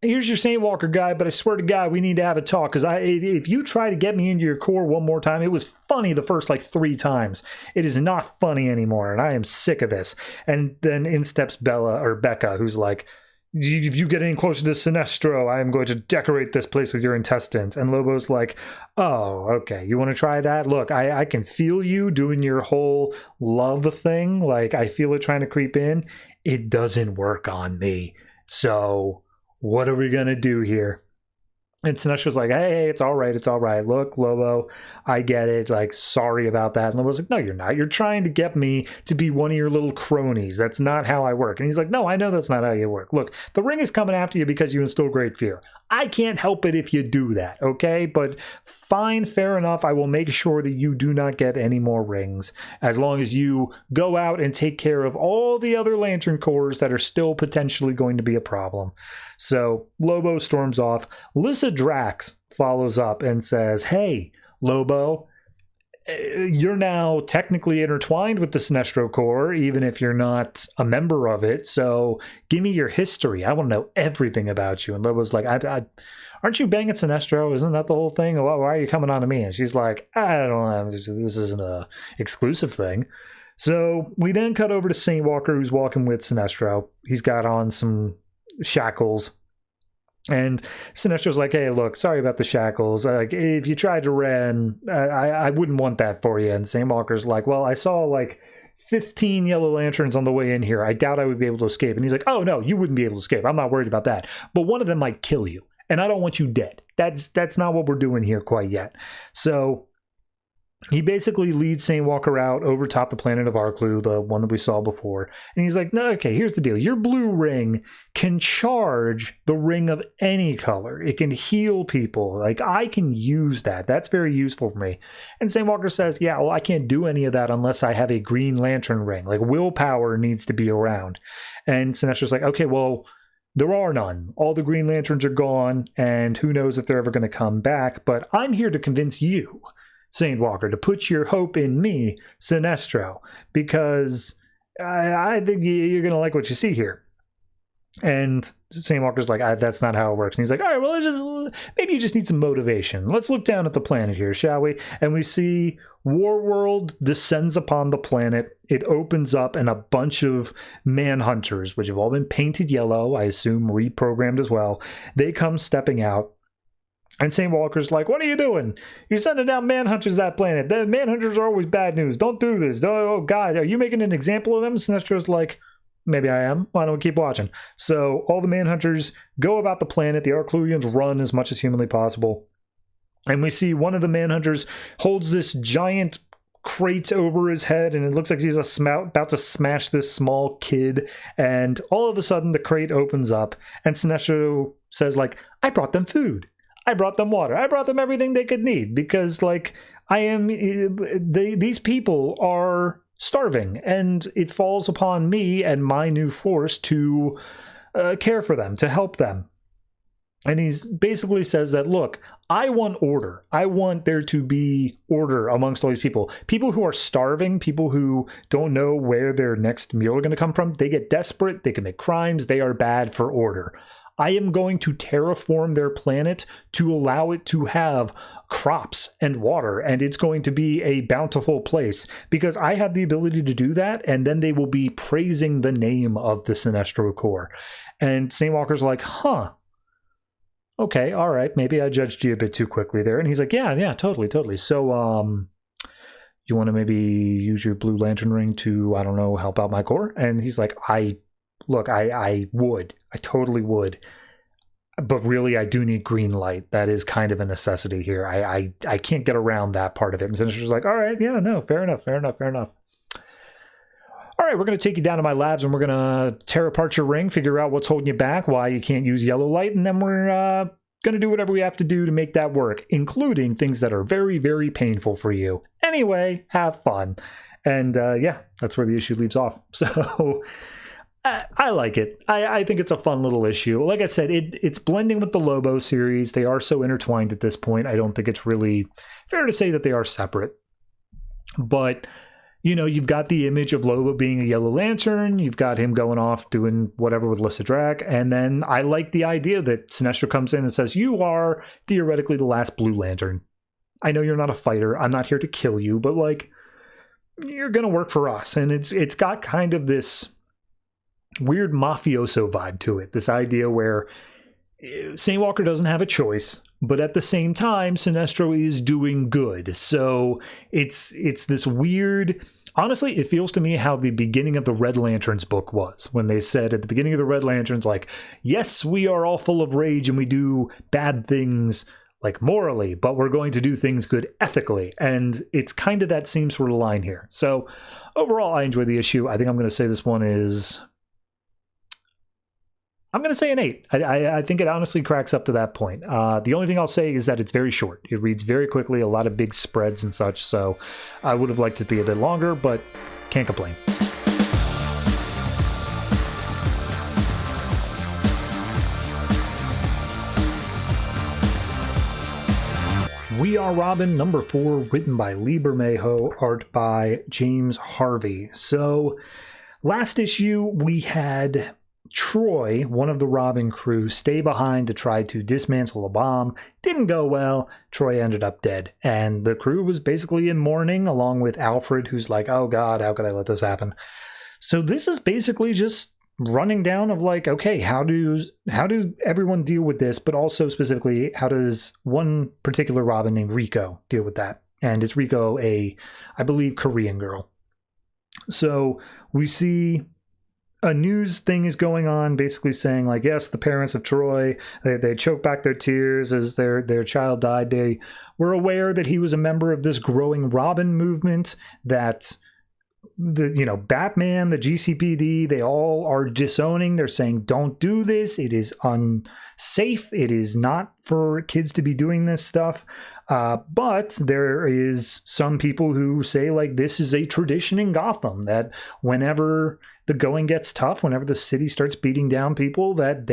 here's your St. Walker guy, but I swear to God, we need to have a talk, because if you try to get me into your corps one more time, it was funny the first, 3 times. It is not funny anymore, and I am sick of this. And then in steps Becca, who's like, if you get any closer to Sinestro, I am going to decorate this place with your intestines. And Lobo's like, oh, okay, you want to try that? Look, I can feel you doing your whole love thing. Like, I feel it trying to creep in. It doesn't work on me. So what are we going to do here? And Sinestro's like, hey, it's all right. Look, Lobo, I get it. Like, sorry about that. And Lobo's like, no, you're not. You're trying to get me to be one of your little cronies. That's not how I work. And he's like, no, I know that's not how you work. Look, the ring is coming after you because you instill great fear. I can't help it if you do that, okay? But fine, fair enough. I will make sure that you do not get any more rings as long as you go out and take care of all the other Lantern Corps that are still potentially going to be a problem. So Lobo storms off. Lyssa Drax follows up and says, hey, Lobo, you're now technically intertwined with the Sinestro Corps, even if you're not a member of it. So give me your history. I want to know everything about you. And Lobo's like, aren't you banging Sinestro? Isn't that the whole thing? Why are you coming on to me? And she's like, I don't know. This isn't a exclusive thing. So we then cut over to St. Walker, who's walking with Sinestro. He's got on some shackles. And Sinestro's like, hey, look, sorry about the shackles. If you tried to run, I wouldn't want that for you. And St. Walker's like, well, I saw 15 yellow lanterns on the way in here. I doubt I would be able to escape. And he's like, oh, no, you wouldn't be able to escape. I'm not worried about that. But one of them might kill you. And I don't want you dead. That's not what we're doing here quite yet. So he basically leads St. Walker out over top the planet of Arclu, the one that we saw before. And he's like, no, okay, here's the deal. Your blue ring can charge the ring of any color. It can heal people. I can use that. That's very useful for me. And St. Walker says, yeah, well, I can't do any of that unless I have a green lantern ring. Willpower needs to be around. And Sinestro's like, okay, well, there are none. All the green lanterns are gone, and who knows if they're ever going to come back. But I'm here to convince you, St. Walker, to put your hope in me, Sinestro, because I think you're going to like what you see here. And St. Walker's like, that's not how it works. And he's like, all right, well, maybe you just need some motivation. Let's look down at the planet here, shall we? And we see Warworld descends upon the planet. It opens up, and a bunch of manhunters, which have all been painted yellow, I assume reprogrammed as well, they come stepping out. And St. Walker's like, what are you doing? You're sending down manhunters to that planet. The manhunters are always bad news. Don't do this. Oh, God, are you making an example of them? Sinestro's like, maybe I am. Why don't we keep watching? So all the manhunters go about the planet. The Arcluians run as much as humanly possible. And we see one of the manhunters holds this giant crate over his head, and it looks like he's about to smash this small kid. And all of a sudden, the crate opens up, and Sinestro says, I brought them food. I brought them water. I brought them everything they could need because, these people are starving, and it falls upon me and my new force to care for them, to help them. And he basically says that, look, I want order. I want there to be order amongst all these people. People who are starving, people who don't know where their next meal are going to come from, they get desperate, they commit crimes, they are bad for order. I am going to terraform their planet to allow it to have crops and water, and it's going to be a bountiful place because I have the ability to do that, and then they will be praising the name of the Sinestro Corps. And St. Walker's like, huh, okay, all right, maybe I judged you a bit too quickly there. And he's like, yeah, totally. So, you want to maybe use your Blue Lantern ring to, I don't know, help out my corps? And he's like, I would. I totally would. But really, I do need green light. That is kind of a necessity here. I can't get around that part of it. And Sinister's like, all right, yeah, no, fair enough. All right, we're going to take you down to my labs, and we're going to tear apart your ring, figure out what's holding you back, why you can't use yellow light, and then we're going to do whatever we have to do to make that work, including things that are very, very painful for you. Anyway, have fun. And that's where the issue leaves off. So I like it. I think it's a fun little issue. Like I said, it's blending with the Lobo series. They are so intertwined at this point. I don't think it's really fair to say that they are separate. But you've got the image of Lobo being a Yellow Lantern. You've got him going off doing whatever with Lysidrak. And then I like the idea that Sinestro comes in and says, you are theoretically the last Blue Lantern. I know you're not a fighter. I'm not here to kill you, but you're going to work for us. And it's got kind of this weird mafioso vibe to it. This idea where St. Walker doesn't have a choice, but at the same time, Sinestro is doing good. So it's this weird... Honestly, it feels to me how the beginning of the Red Lanterns book was, when they said at the beginning of the Red Lanterns, yes, we are all full of rage and we do bad things, morally, but we're going to do things good ethically. And it's kind of that same sort of line here. So overall, I enjoy the issue. I think I'm going to say this one is... I'm going to say an 8. I think it honestly cracks up to that point. The only thing I'll say is that it's very short. It reads very quickly, a lot of big spreads and such, so I would have liked it to be a bit longer, but can't complain. We Are Robin, number 4, written by Lee Bermejo, art by James Harvey. So, last issue we had Troy, one of the Robin crew, stay behind to try to dismantle a bomb. Didn't go well. Troy ended up dead. And the crew was basically in mourning, along with Alfred, who's like, oh God, how could I let this happen? So this is basically just running down of okay, how do everyone deal with this? But also specifically, how does one particular Robin named Rico deal with that? And it's Rico, I believe, Korean girl. So we see a news thing is going on, basically saying yes, the parents of Troy, they choked back their tears as their child died. They were aware that he was a member of this growing Robin movement, that Batman, the GCPD, they all are disowning. They're saying, don't do this. It is unsafe. It is not for kids to be doing this stuff. But there is some people who say this is a tradition in Gotham, that whenever the going gets tough, whenever the city starts beating down people, that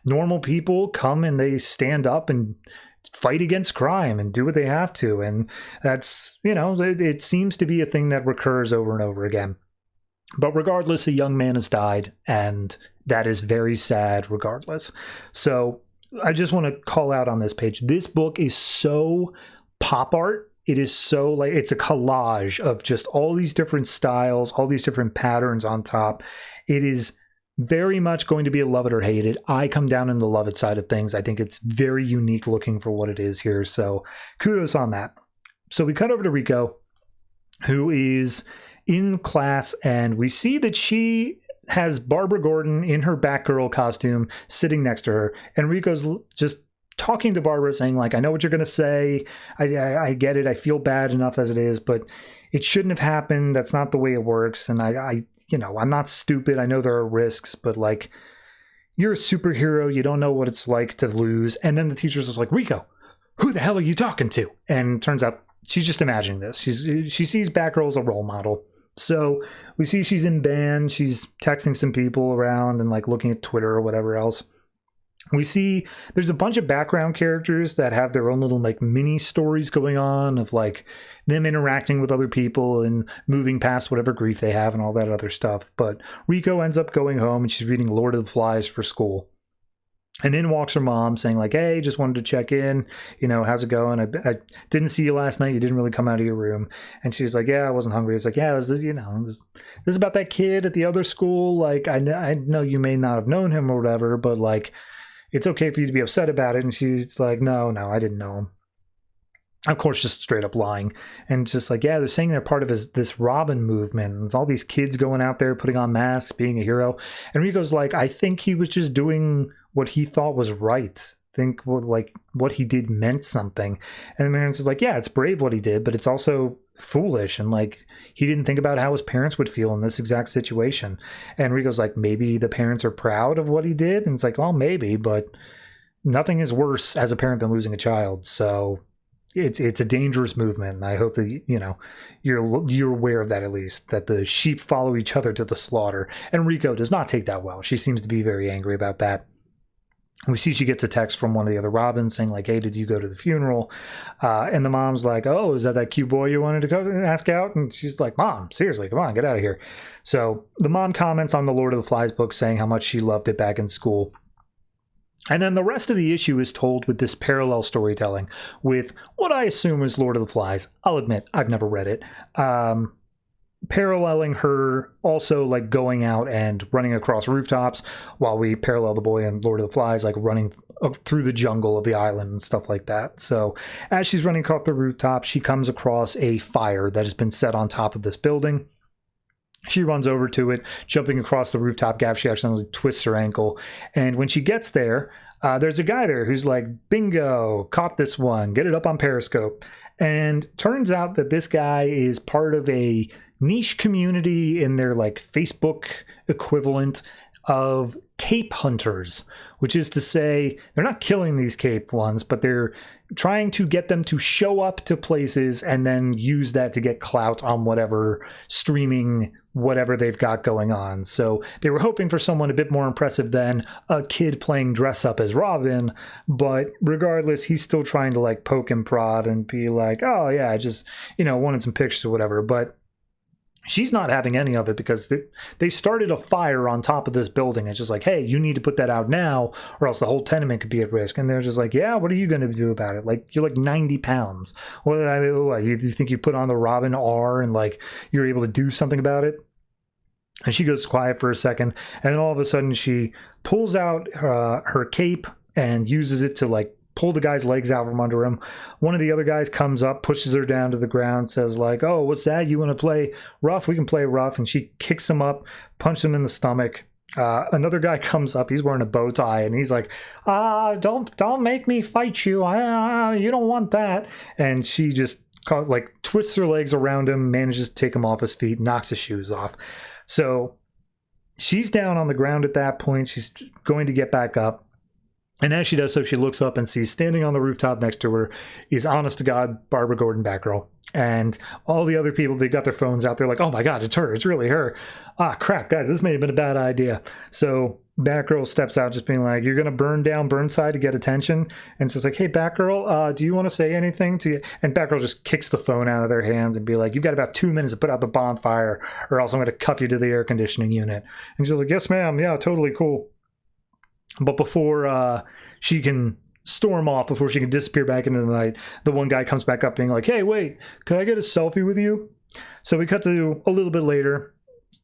normal people come and they stand up and fight against crime and do what they have to. And that's, it seems to be a thing that recurs over and over again. But regardless, a young man has died, and that is very sad regardless. So I just want to call out on this page, this book is so pop art. It is so it's a collage of just all these different styles, all these different patterns on top. It is very much going to be a love it or hate it. I come down in the love it side of things. I think it's very unique looking for what it is here. So kudos on that. So we cut over to Rico, who is in class, and we see that she has Barbara Gordon in her Batgirl costume sitting next to her. And Rico's just talking to Barbara, saying I know what you're going to say. I get it. I feel bad enough as it is, but it shouldn't have happened. That's not the way it works. And I'm not stupid. I know there are risks, but you're a superhero. You don't know what it's like to lose. And then the teacher's just like, Rico, who the hell are you talking to? And it turns out she's just imagining this. She sees Batgirl as a role model. So we see she's in band. She's texting some people around and looking at Twitter or whatever else. We see there's a bunch of background characters that have their own little mini stories going on of them interacting with other people and moving past whatever grief they have and all that other stuff. But Rico ends up going home, and she's reading Lord of the Flies for school. And in walks her mom saying hey, just wanted to check in. How's it going? I didn't see you last night. You didn't really come out of your room. And she's like, yeah, I wasn't hungry. It's yeah, this is about that kid at the other school. I know you may not have known him or whatever, but it's okay for you to be upset about it. And she's like, no, I didn't know him. Of course, just straight up lying. And just like, yeah, they're saying they're part of this Robin movement. And there's all these kids going out there putting on masks, being a hero. And Rico's like, I think he was just doing what he thought was right. Think what he did meant something. And the man's is like, yeah, it's brave what he did, but it's also foolish. And like, he didn't think about how his parents would feel in this exact situation. And Rico's like, maybe the parents are proud of what he did. And it's like, well, maybe, but nothing is worse as a parent than losing a child. So it's a dangerous movement. And I hope that, you know, you're aware of that, at least, that the sheep follow each other to the slaughter. And Rico does not take that well. She seems to be very angry about that. We see she gets a text from one of the other Robins saying like, hey, did you go to the funeral? And the mom's like, oh, is that cute boy you wanted to go and ask out? And she's like, Mom, seriously, come on, get out of here. So the mom comments on the Lord of the Flies book saying how much she loved it back in school. And then the rest of the issue is told with this parallel storytelling with what I assume is Lord of the Flies. I'll admit, I've never read it. Paralleling her also like going out and running across rooftops, while we parallel the boy in Lord of the Flies like running through the jungle of the island and stuff like that. So as she's running across the rooftop, she comes across a fire that has been set on top of this building. She runs over to it, jumping across the rooftop gap. She accidentally twists her ankle. And when she gets there, there's a guy there who's like, bingo, caught this one, get it up on Periscope. And turns out that this guy is part of a niche community in their like Facebook equivalent of cape hunters, which is to say they're not killing these cape ones, but they're trying to get them to show up to places and then use that to get clout on whatever streaming, whatever they've got going on. So they were hoping for someone a bit more impressive than a kid playing dress up as Robin, but regardless, he's still trying to like poke and prod and be like, oh yeah, I just, you know, wanted some pictures or whatever. But she's not having any of it because they started a fire on top of this building. It's just like, hey, you need to put that out now or else the whole tenement could be at risk. And they're just like, yeah, what are you going to do about it? Like, you're like 90 pounds. What, you think you put on the Robin R and like you're able to do something about it? And she goes quiet for a second. And then all of a sudden she pulls out her cape and uses it to like pull the guy's legs out from under him. One of the other guys comes up, pushes her down to the ground, says like, oh, what's that? You want to play rough? We can play rough. And she kicks him up, punches him in the stomach. Another guy comes up. He's wearing a bow tie, and he's like, don't make me fight you. You don't want that. And she just like twists her legs around him, manages to take him off his feet, knocks his shoes off. So she's down on the ground at that point. She's going to get back up. And as she does so, she looks up and sees standing on the rooftop next to her is, honest to God, Barbara Gordon Batgirl. And all the other people, they got their phones out. They're like, oh my God, it's her. It's really her. Ah, crap, guys, this may have been a bad idea. So Batgirl steps out just being like, you're going to burn down Burnside to get attention? And it's just like, hey, Batgirl, do you want to say anything to you? And Batgirl just kicks the phone out of their hands and be like, you've got about 2 minutes to put out the bonfire or else I'm going to cuff you to the air conditioning unit. And she's like, yes, ma'am. Yeah, totally cool. But before she can storm off, before she can disappear back into the night, the one guy comes back up being like, hey, wait, could I get a selfie with you? So we cut to a little bit later.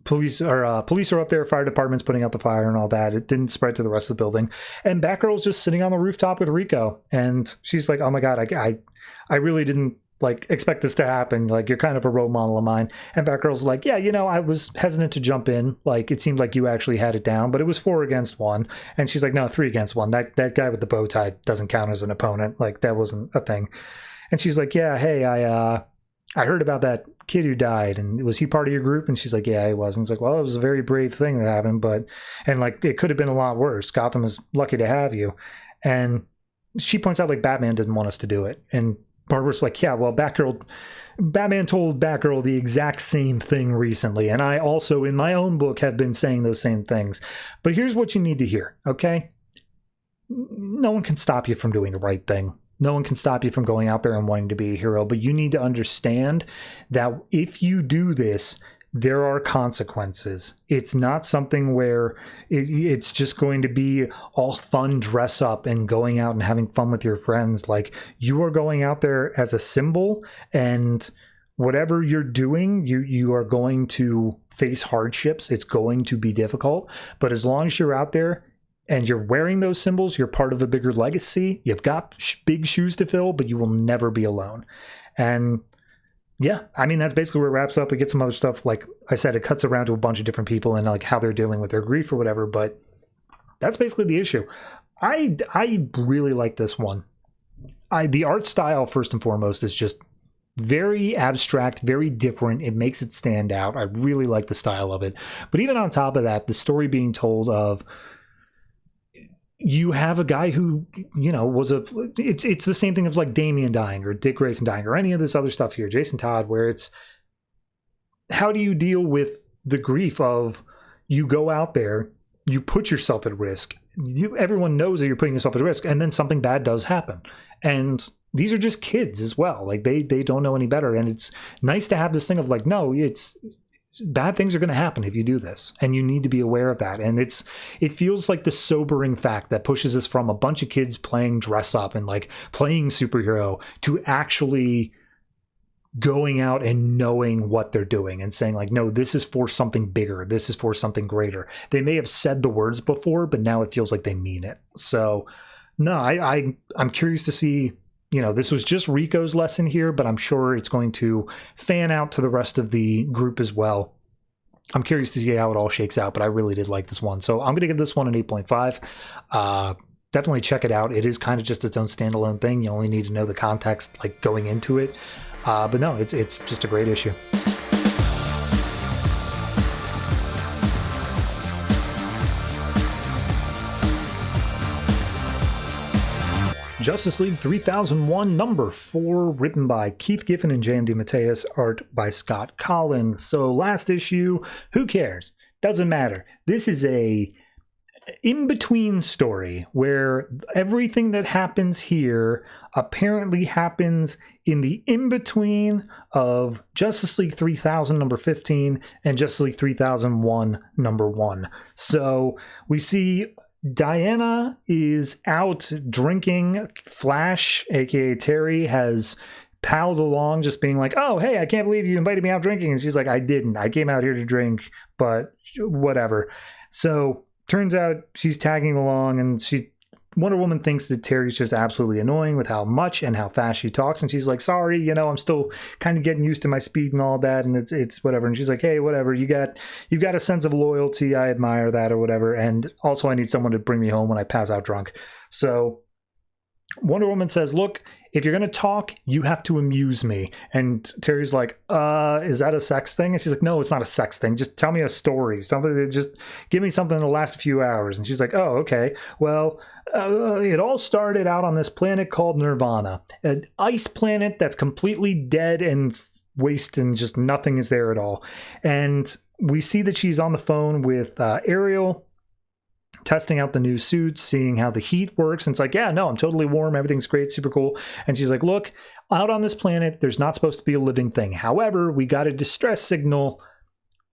Police are up there, fire department's putting out the fire and all that. It didn't spread to the rest of the building. And Batgirl's just sitting on the rooftop with Rico. And she's like, oh my God, I really didn't like expect this to happen. Like, you're kind of a role model of mine. And Batgirl's like, yeah, you know, I was hesitant to jump in. Like, it seemed like you actually had it down, but it was 4 against 1. And she's like, no, 3 against 1. That guy with the bow tie doesn't count as an opponent. Like, that wasn't a thing. And she's like, yeah, hey, I heard about that kid who died, and was he part of your group? And she's like, yeah, he was. And it's like, well, it was a very brave thing that happened, and like, it could have been a lot worse. Gotham is lucky to have you. And she points out like Batman didn't want us to do it. And Barbara's like, yeah, well, Batman told Batgirl the exact same thing recently, and I also, in my own book, have been saying those same things. But here's what you need to hear, okay? No one can stop you from doing the right thing. No one can stop you from going out there and wanting to be a hero, but you need to understand that if you do this, there are consequences. It's not something where it's just going to be all fun dress up and going out and having fun with your friends. Like, you are going out there as a symbol, and whatever you're doing, you are going to face hardships. It's going to be difficult, but as long as you're out there, and you're wearing those symbols, you're part of a bigger legacy. You've got big shoes to fill, but you will never be alone. And yeah, I mean, that's basically where it wraps up. We get some other stuff. Like I said, it cuts around to a bunch of different people and like how they're dealing with their grief or whatever, but that's basically the issue. I really like this one. The art style, first and foremost, is just very abstract, very different. It makes it stand out. I really like the style of it. But even on top of that, the story being told of, you have a guy who, you know, it's the same thing of like Damian dying or Dick Grayson dying or any of this other stuff here, Jason Todd, where it's, how do you deal with the grief of, you go out there, you put yourself at risk, everyone knows that you're putting yourself at risk, and then something bad does happen. And these are just kids as well. Like they don't know any better. And it's nice to have this thing of like, no, it's, bad things are going to happen if you do this, and you need to be aware of that. And it feels like the sobering fact that pushes us from a bunch of kids playing dress up and like playing superhero to actually going out and knowing what they're doing and saying like, no, this is for something bigger. This is for something greater. They may have said the words before, but now it feels like they mean it. So no, I'm curious to see, you know, this was just Rico's lesson here, but I'm sure it's going to fan out to the rest of the group as well. I'm curious to see how it all shakes out, but I really did like this one. So I'm going to give this one an 8.5. Definitely check it out. It is kind of just its own standalone thing. You only need to know the context, like going into it. But no, it's just a great issue. Justice League 3001, number 4, written by Keith Giffen and J.M. DeMatteis, art by Scott Collins. So last issue, who cares? Doesn't matter. This is a in-between story where everything that happens here apparently happens in the in-between of Justice League 3000 number 15 and Justice League 3001 number 1. So we see Diana is out drinking. Flash, aka Terry, has palled along, just being like, oh, hey, I can't believe you invited me out drinking. And she's like, I didn't. I came out here to drink, but whatever. So turns out she's tagging along, and Wonder Woman thinks that Terry's just absolutely annoying with how much and how fast she talks, and she's like, sorry, you know, I'm still kind of getting used to my speed and all that, and it's whatever. And she's like, hey, whatever, you got a sense of loyalty, I admire that, or whatever, and also I need someone to bring me home when I pass out drunk. So Wonder Woman says, look, if you're going to talk, you have to amuse me. And Terry's like, is that a sex thing? And she's like, no, it's not a sex thing. Just tell me a story. Something that just give me something that'll last a few hours. And she's like, oh, okay. Well, it all started out on this planet called Nirvana, an ice planet that's completely dead and waste, and just nothing is there at all. And we see that she's on the phone with Ariel, testing out the new suits, seeing how the heat works. And it's like, yeah, no, I'm totally warm. Everything's great, super cool. And she's like, look, out on this planet, there's not supposed to be a living thing. However, we got a distress signal.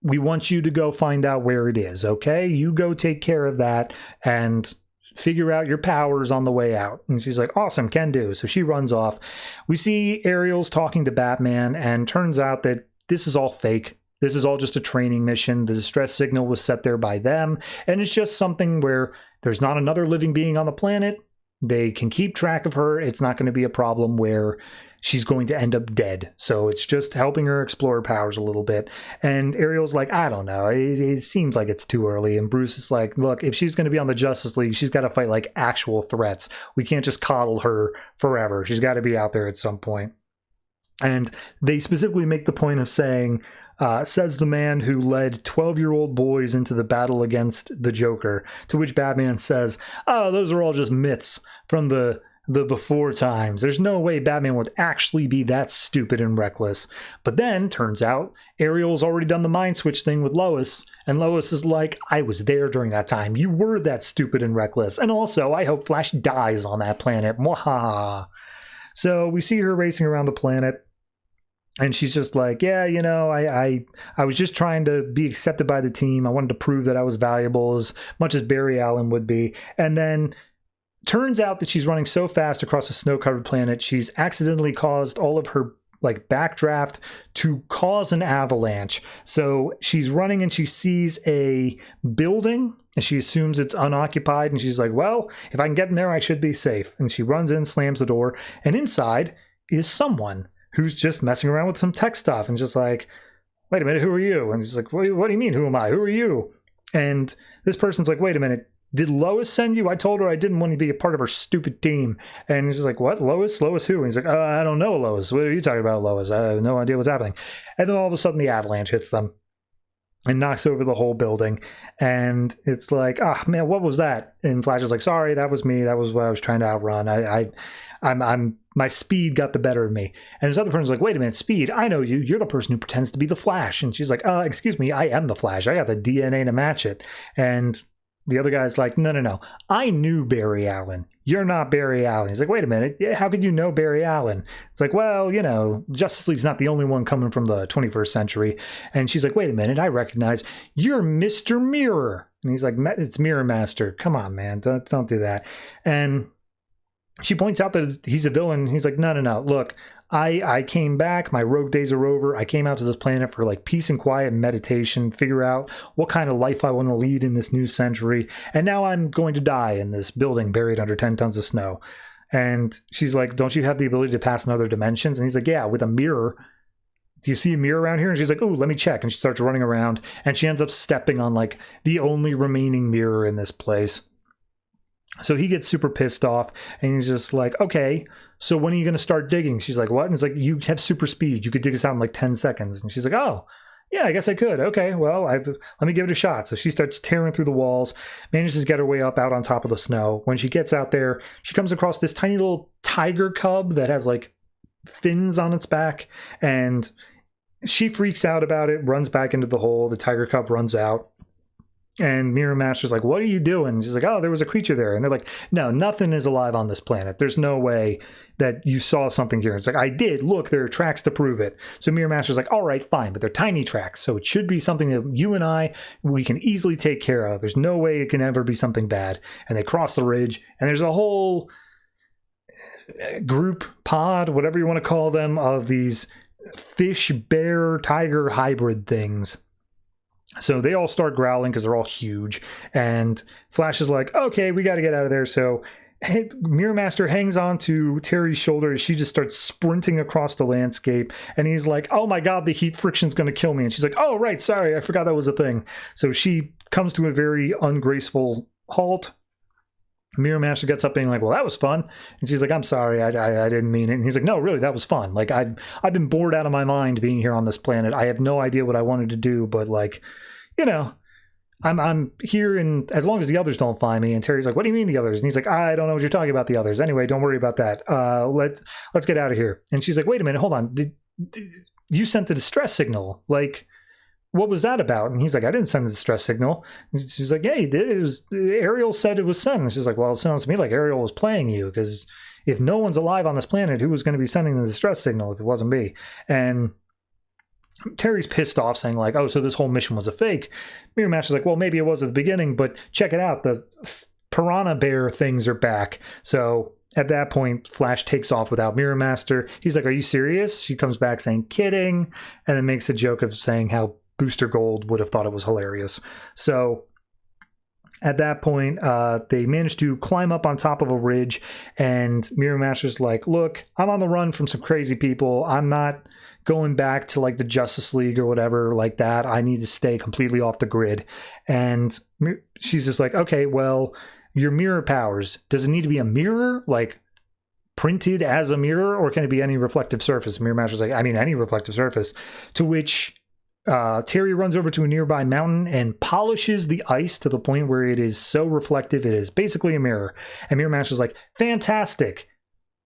We want you to go find out where it is, okay? You go take care of that and figure out your powers on the way out. And she's like, awesome, can do. So she runs off. We see Ariel's talking to Batman, and turns out that this is all fake. This is all just a training mission. The distress signal was set there by them, and it's just something where there's not another living being on the planet. They can keep track of her. It's not going to be a problem where she's going to end up dead. So it's just helping her explore her powers a little bit. And Ariel's like, I don't know. It seems like it's too early. And Bruce is like, look, if she's going to be on the Justice League, she's got to fight like actual threats. We can't just coddle her forever. She's got to be out there at some point. And they specifically make the point of saying, says the man who led 12-year-old boys into the battle against the Joker, to which Batman says, oh, those are all just myths from the before times. There's no way Batman would actually be that stupid and reckless. But then, turns out, Ariel's already done the mind switch thing with Lois, and Lois is like, I was there during that time. You were that stupid and reckless. And also, I hope Flash dies on that planet. Mwahaha. So we see her racing around the planet. And she's just like, yeah, you know, I was just trying to be accepted by the team. I wanted to prove that I was valuable as much as Barry Allen would be. And then turns out that she's running so fast across a snow-covered planet, she's accidentally caused all of her like backdraft to cause an avalanche. So she's running and she sees a building and she assumes it's unoccupied. And she's like, well, if I can get in there, I should be safe. And she runs in, slams the door, and inside is someone who's just messing around with some tech stuff and just like, wait a minute, who are you? And she's like, what do you mean, who am I? Who are you? And this person's like, wait a minute, did Lois send you? I told her I didn't want to be a part of her stupid team. And she's like, what? Lois? Lois who? And he's like, I don't know, Lois. What are you talking about, Lois? I have no idea what's happening. And then all of a sudden the avalanche hits them and knocks over the whole building. And it's like, man, what was that? And Flash is like, sorry, that was me. That was what I was trying to outrun. I'm my speed got the better of me. And this other person's like, wait a minute, Speed, I know you. You're the person who pretends to be the Flash. And she's like, excuse me, I am the Flash. I got the DNA to match it. And the other guy's like, no. I knew Barry Allen. You're not Barry Allen. He's like, wait a minute. How could you know Barry Allen? It's like, well, Justice League's not the only one coming from the 21st century. And she's like, wait a minute. I recognize you're Mr. Mirror. And he's like, it's Mirror Master. Come on, man. Don't do that. And she points out that he's a villain. He's like, no. Look, I came back. My rogue days are over. I came out to this planet for like peace and quiet and meditation, figure out what kind of life I want to lead in this new century. And now I'm going to die in this building buried under 10 tons of snow. And she's like, don't you have the ability to pass in other dimensions? And he's like, yeah, with a mirror. Do you see a mirror around here? And she's like, oh, let me check. And she starts running around and she ends up stepping on like the only remaining mirror in this place. So he gets super pissed off and he's just like, okay, so when are you going to start digging? She's like, what? And it's like, you have super speed. You could dig us out in like 10 seconds. And she's like, oh, yeah, I guess I could. Okay, well, let me give it a shot. So she starts tearing through the walls, manages to get her way up out on top of the snow. When she gets out there, she comes across this tiny little tiger cub that has like fins on its back. And she freaks out about it, runs back into the hole. The tiger cub runs out. And Mirror Master's like, what are you doing? She's like, oh, there was a creature there. And they're like, no, nothing is alive on this planet. There's no way that you saw something here. It's like, I did. Look, there are tracks to prove it. So Mirror Master's like, all right, fine. But they're tiny tracks. So it should be something that you and we can easily take care of. There's no way it can ever be something bad. And they cross the ridge. And there's a whole group, pod, whatever you want to call them, of these fish, bear, tiger hybrid things. So they all start growling because they're all huge. And Flash is like, okay, we got to get out of there. So Mirror Master hangs on to Terry's shoulder as she just starts sprinting across the landscape. And he's like, oh my God, the heat friction's going to kill me. And she's like, oh, right, sorry, I forgot that was a thing. So she comes to a very ungraceful halt. Mirror Master gets up being like, well, that was fun. And she's like, I'm sorry, I didn't mean it. And he's like, no, really, that was fun. Like, I've been bored out of my mind being here on this planet. I have no idea what I wanted to do, but like, I'm here, and as long as the others don't find me. And Terry's like, what do you mean the others? And he's like, I don't know what you're talking about, the others. Anyway, don't worry about that. Let's get out of here. And she's like, wait a minute, hold on. Did you sent the distress signal? Like, what was that about? And he's like, I didn't send the distress signal. And she's like, yeah, you did. Ariel said it was sent. And she's like, well, it sounds to me like Ariel was playing you, because if no one's alive on this planet, who was going to be sending the distress signal if it wasn't me? And Terry's pissed off, saying like, oh, so this whole mission was a fake. Mirror Master's like, well, maybe it was at the beginning, but check it out. The piranha bear things are back. So at that point, Flash takes off without Mirror Master. He's like, are you serious? She comes back saying, kidding, and then makes a joke of saying how Booster Gold would have thought it was hilarious. So at that point, they managed to climb up on top of a ridge, and Mirror Master's like, look, I'm on the run from some crazy people. I'm not going back to like the Justice League or whatever like that. I need to stay completely off the grid. And she's just like, okay, well, your mirror powers, does it need to be a mirror, like printed as a mirror, or can it be any reflective surface? Mirror Master's like, I mean, any reflective surface. To which Terry runs over to a nearby mountain and polishes the ice to the point where it is so reflective it is basically a mirror. And Mirror Master's like, fantastic,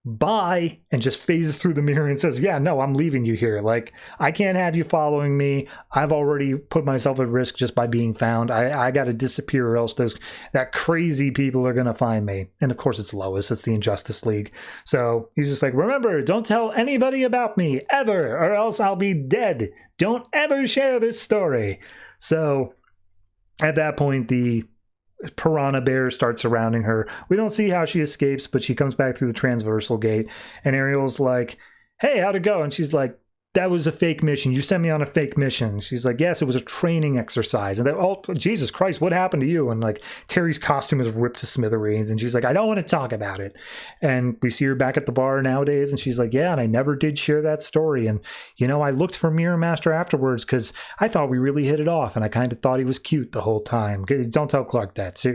bye, and just phases through the mirror and says, yeah, no, I'm leaving you here. Like, I can't have you following me. I've already put myself at risk just by being found. I got to disappear, or else that crazy people are going to find me. And of course it's Lois. It's the Injustice League. So he's just like, remember, don't tell anybody about me ever, or else I'll be dead. Don't ever share this story. So at that point, the piranha bears start surrounding her. We don't see how she escapes, but she comes back through the transversal gate, and Ariel's like, hey, how'd it go? And she's like, that was a fake mission. You sent me on a fake mission. She's like, yes, it was a training exercise. And they're all, Jesus Christ, what happened to you? And like Terry's costume is ripped to smithereens. And she's like, I don't want to talk about it. And we see her back at the bar nowadays. And she's like, yeah, and I never did share that story. And, you know, I looked for Mirror Master afterwards because I thought we really hit it off. And I kind of thought he was cute the whole time. Don't tell Clark that.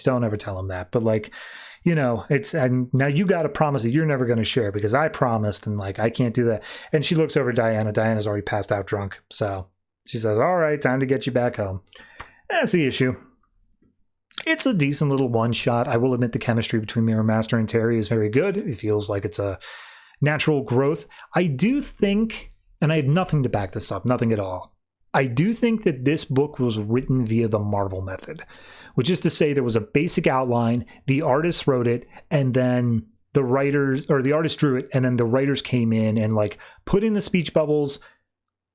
Don't ever tell him that. But like, you know, and now you got to promise that you're never going to share because I promised and like I can't do that. And she looks over at Diana. Diana's already passed out drunk. So she says, all right, time to get you back home. That's the issue. It's a decent little one shot. I will admit the chemistry between Mirror Master and Terry is very good. It feels like it's a natural growth. I do think, and I have nothing to back this up, nothing at all. I do think that this book was written via the Marvel method, which is to say there was a basic outline, the artist wrote it, and then the writers, or the artist drew it, and then the writers came in and like put in the speech bubbles,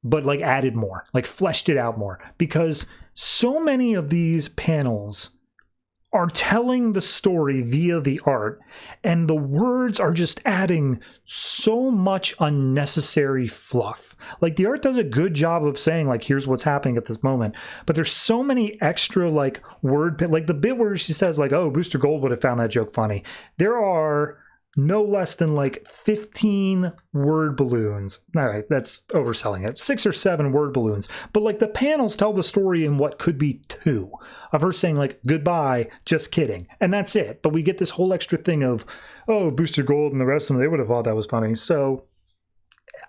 but like added more, like fleshed it out more. Because so many of these panels are telling the story via the art, and the words are just adding so much unnecessary fluff. Like the art does a good job of saying like, here's what's happening at this moment, but there's so many extra like like the bit where she says like, oh, Booster Gold would have found that joke funny. There are no less than like 15 word balloons. All right, that's overselling it. 6 or 7 word balloons. But like the panels tell the story in what could be 2 of her saying like, goodbye, just kidding. And that's it. But we get this whole extra thing of, oh, Booster Gold and the rest of them, they would have thought that was funny. So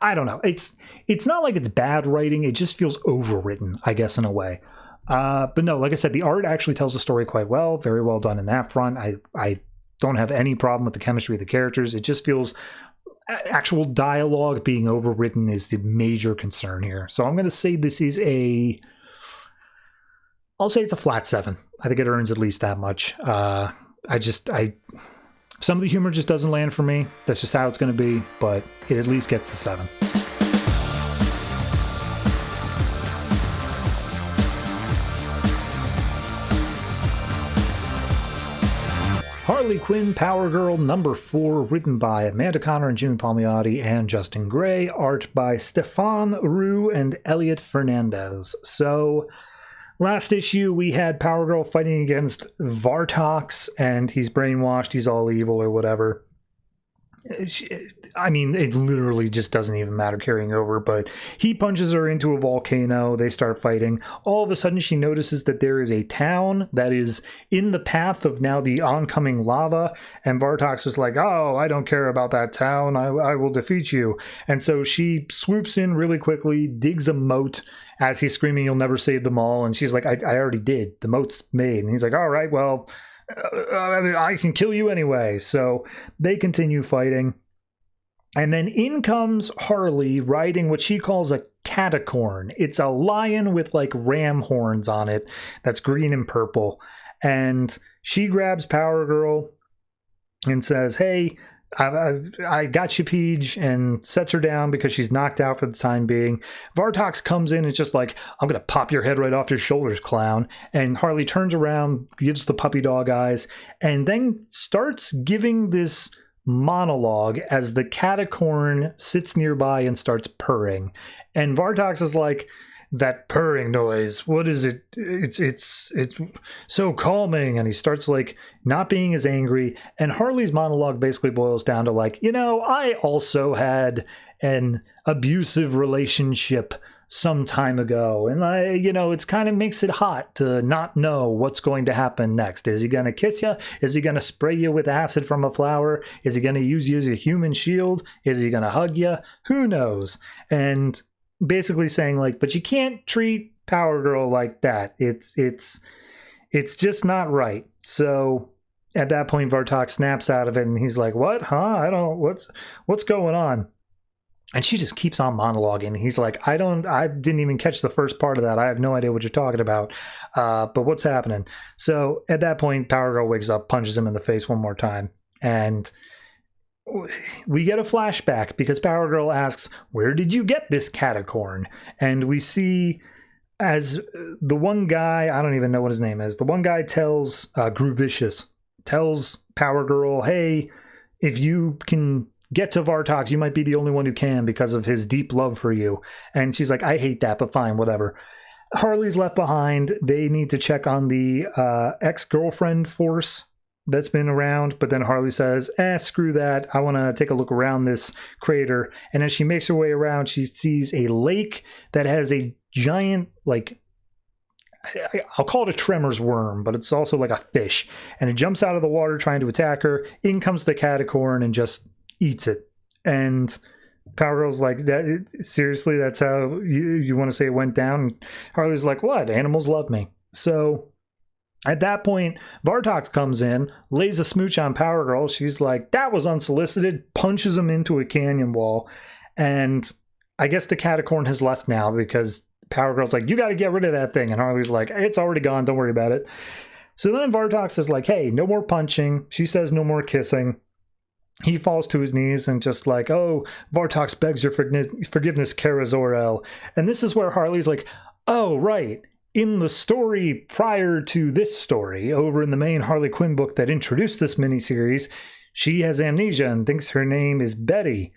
I don't know. It's not like it's bad writing. It just feels overwritten, I guess, in a way. But no, like I said, the art actually tells the story quite well. Very well done in that front. I don't have any problem with the chemistry of the characters. It just feels actual dialogue being overwritten is the major concern here. So I'm going to say this is I'll say it's a flat 7. I think it earns at least that much. Some of the humor just doesn't land for me. That's just how it's going to be, but it at least gets the 7. Harley Quinn Power Girl number 4, written by Amanda Conner and Jimmy Palmiotti and Justin Gray, art by Stéphane, Roux, and Elliot Fernandez. So, last issue we had Power Girl fighting against Vartox, and he's brainwashed, he's all evil or whatever. I mean, it literally just doesn't even matter carrying over, but he punches her into a volcano. They start fighting. All of a sudden, she notices that there is a town that is in the path of now the oncoming lava, and Vartox is like, oh, I don't care about that town. I will defeat you. And so she swoops in really quickly, digs a moat as he's screaming, you'll never save them all. And she's like, I already did. The moat's made. And he's like, all right, well, I can kill you anyway. So they continue fighting. And then in comes Harley riding what she calls a catacorn. It's a lion with like ram horns on it that's green and purple. And she grabs Power Girl and says, hey, I got you, Peach, and sets her down because she's knocked out for the time being. Vartox comes in and is just like, I'm going to pop your head right off your shoulders, clown. And Harley turns around, gives the puppy dog eyes, and then starts giving this monologue as the catacorn sits nearby and starts purring. And Vartox is like, that purring noise, what is it? It's so calming. And he starts like not being as angry. And Harley's monologue basically boils down to like, you know, I also had an abusive relationship some time ago. And it's kind of makes it hot to not know what's going to happen next. Is he going to kiss you? Is he going to spray you with acid from a flower? Is he going to use you as a human shield? Is he going to hug you? Who knows? And basically saying like, but you can't treat Power Girl like that. It's just not right. So at that point, Vartox snaps out of it and he's like, what? Huh? I don't, what's going on? And she just keeps on monologuing. He's like, I didn't even catch the first part of that. I have no idea what you're talking about. But what's happening? So at that point, Power Girl wakes up, punches him in the face one more time. And we get a flashback because Power Girl asks, where did you get this catacorn? And we see as the one guy, I don't even know what his name is, the one guy tells Groovicious, tells Power Girl, hey, if you can get to Vartox. You might be the only one who can because of his deep love for you. And she's like, I hate that, but fine, whatever. Harley's left behind. They need to check on the ex-girlfriend force that's been around, but then Harley says, screw that. I want to take a look around this crater. And as she makes her way around, she sees a lake that has a giant, like, I'll call it a tremors worm, but it's also like a fish. And it jumps out of the water trying to attack her. In comes the catacorn and just eats it. And Power Girl's like, that seriously, that's how you want to say it went down? And Harley's like, what? Animals love me. So at that point, Vartox comes in, lays a smooch on Power Girl. She's like, that was unsolicited, punches him into a canyon wall. And I guess the catacorn has left now because Power Girl's like, you got to get rid of that thing. And Harley's like, it's already gone. Don't worry about it. So then Vartox is like, hey, no more punching. She says no more kissing. He falls to his knees and just like, oh, Vartox begs your forgiveness, Kara Zor-El. And this is where Harley's like, oh, right. In the story prior to this story, over in the main Harley Quinn book that introduced this miniseries, she has amnesia and thinks her name is Betty.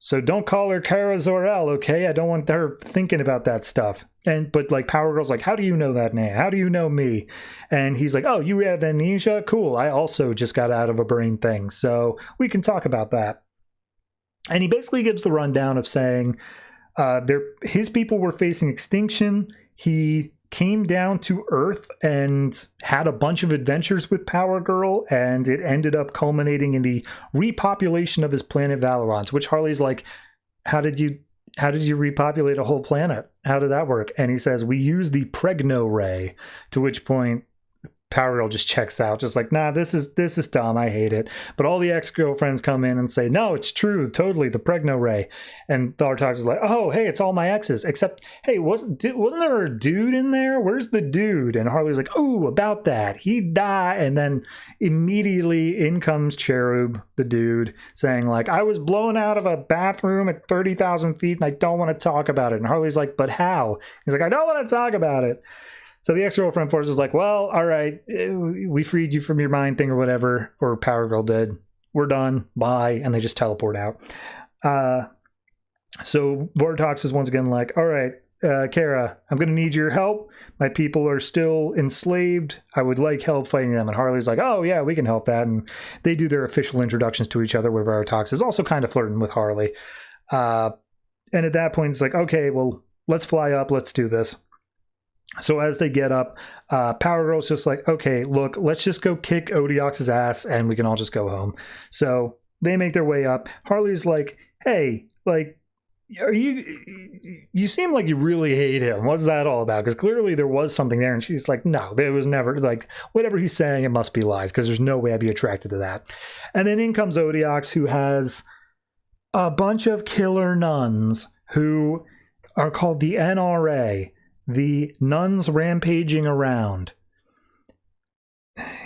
So don't call her Kara Zor-El, okay? I don't want her thinking about that stuff. But like Power Girl's like, how do you know that name? How do you know me? And he's like, oh, you have amnesia? Cool. I also just got out of a brain thing, so we can talk about that. And he basically gives the rundown of saying his people were facing extinction. He came down to Earth and had a bunch of adventures with Power Girl, and it ended up culminating in the repopulation of his planet Valorons, which Harley's like, how did you repopulate a whole planet? How did that work? And he says, we use the Pregno Ray, to which point Power Girl just checks out, just like, nah, this is dumb, I hate it. But all the ex-girlfriends come in and say, no, it's true, totally, the Pregno Ray. And Vartox is like, oh, hey, it's all my exes, except, hey, wasn't there a dude in there? Where's the dude? And Harley's like, oh, about that, he died. And then immediately in comes Cherub, the dude, saying like, I was blown out of a bathroom at 30,000 feet and I don't want to talk about it. And Harley's like, but how? He's like, I don't want to talk about it. So the ex-girlfriend force is like, well, all right, we freed you from your mind thing or whatever, or Power Girl did. We're done. Bye. And they just teleport out. So Vartox is once again like, all right, Kara, I'm going to need your help. My people are still enslaved. I would like help fighting them. And Harley's like, oh, yeah, we can help that. And they do their official introductions to each other, where Vartox is also kind of flirting with Harley. And at that point, it's like, okay, well, let's fly up. Let's do this. So as they get up, Power Girl's just like, okay, look, let's just go kick Odiox's ass and we can all just go home. So they make their way up. Harley's like, hey, like, you seem like you really hate him. What's that all about? Because clearly there was something there. And she's like, no, there was never, like, whatever he's saying, it must be lies, because there's no way I'd be attracted to that. And then in comes Odiox, who has a bunch of killer nuns who are called the NRA. The nuns rampaging around.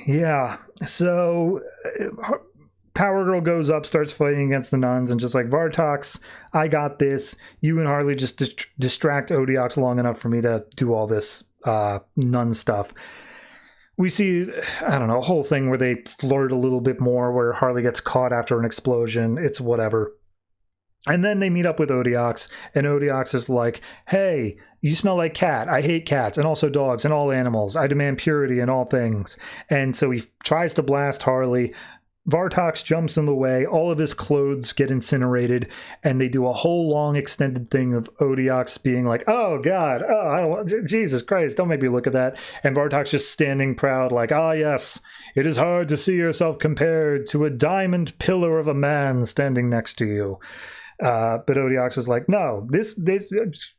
Yeah, so Power Girl goes up, starts fighting against the nuns, and just like, Vartox, I got this. You and Harley just distract Odiox long enough for me to do all this nun stuff. We see, I don't know, a whole thing where they flirt a little bit more, where Harley gets caught after an explosion. It's whatever. And then they meet up with Odiox, and Odiox is like, hey, you smell like cat. I hate cats, and also dogs, and all animals. I demand purity in all things. And so he tries to blast Harley. Vartox jumps in the way. All of his clothes get incinerated, and they do a whole long extended thing of Odiox being like, oh, God, Jesus Christ, don't make me look at that. And Vartox just standing proud like, ah, yes, it is hard to see yourself compared to a diamond pillar of a man standing next to you. But Odiox is like, no, this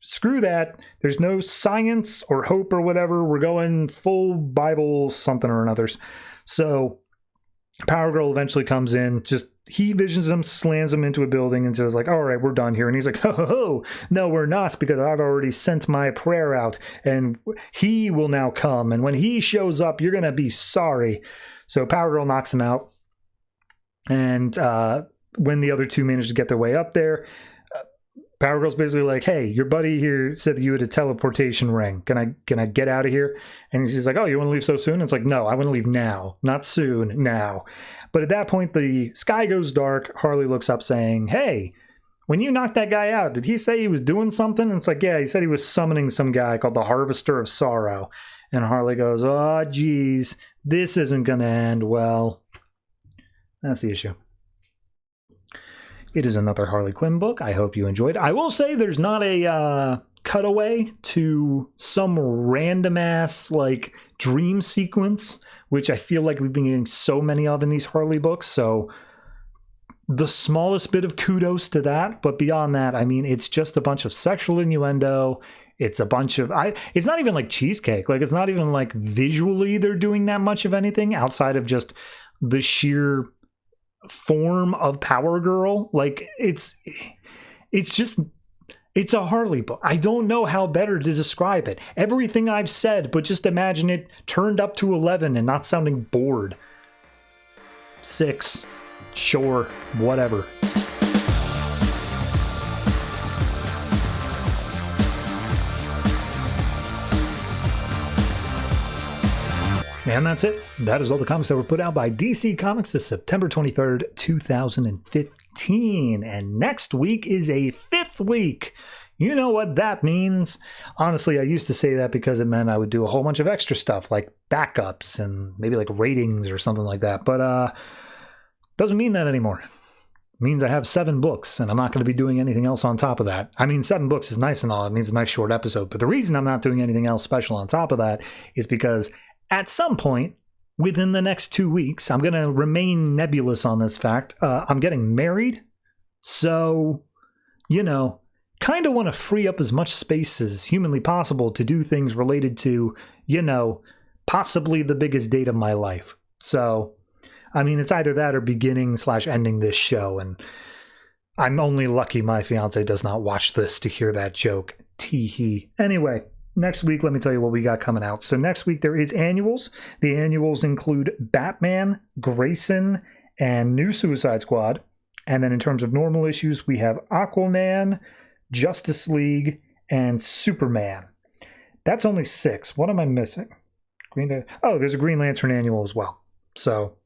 screw that. There's no science or hope or whatever. We're going full Bible something or another's. So Power Girl eventually comes in, just he visions him, slams him into a building, and says like, all right, we're done here. And he's like, ho, no, we're not, because I've already sent my prayer out, and he will now come. And when he shows up, you're going to be sorry. So Power Girl knocks him out. And when the other two manage to get their way up there, Power Girl's basically like, hey, your buddy here said that you had a teleportation ring. Can I get out of here? And she's like, oh, you want to leave so soon? It's like, no, I want to leave now. Not soon, now. But at that point, the sky goes dark. Harley looks up saying, hey, when you knocked that guy out, did he say he was doing something? And it's like, yeah, he said he was summoning some guy called the Harvester of Sorrow. And Harley goes, oh, geez, this isn't going to end well. That's the issue. It is another Harley Quinn book. I hope you enjoyed. I will say there's not a cutaway to some random-ass, like, dream sequence, which I feel like we've been getting so many of in these Harley books, so the smallest bit of kudos to that, but beyond that, I mean, it's just a bunch of sexual innuendo. It's a bunch of... it's not even like cheesecake. Like, it's not even like visually they're doing that much of anything outside of just the sheer form of Power Girl. Like, it's a Harley book. I don't know how better to describe it. Everything I've said, but just imagine it turned up to 11 and not sounding bored. 6. Sure, whatever. And that's it. That is all the comics that were put out by DC Comics this September 23rd, 2015. And next week is a 5th week. You know what that means. Honestly, I used to say that because it meant I would do a whole bunch of extra stuff like backups and maybe like ratings or something like that. But doesn't mean that anymore. It means I have 7 books and I'm not going to be doing anything else on top of that. I mean, 7 books is nice and all. It means a nice short episode. But the reason I'm not doing anything else special on top of that is because at some point within the next 2 weeks, I'm going to remain nebulous on this fact. I'm getting married. So, kind of want to free up as much space as humanly possible to do things related to, possibly the biggest date of my life. So, I mean, it's either that or beginning/ending this show. And I'm only lucky my fiance does not watch this to hear that joke. Tee-hee. Anyway. Next week, let me tell you what we got coming out. So next week, there is annuals. The annuals include Batman, Grayson, and New Suicide Squad. And then in terms of normal issues, we have Aquaman, Justice League, and Superman. That's only 6. What am I missing? There's a Green Lantern annual as well. So,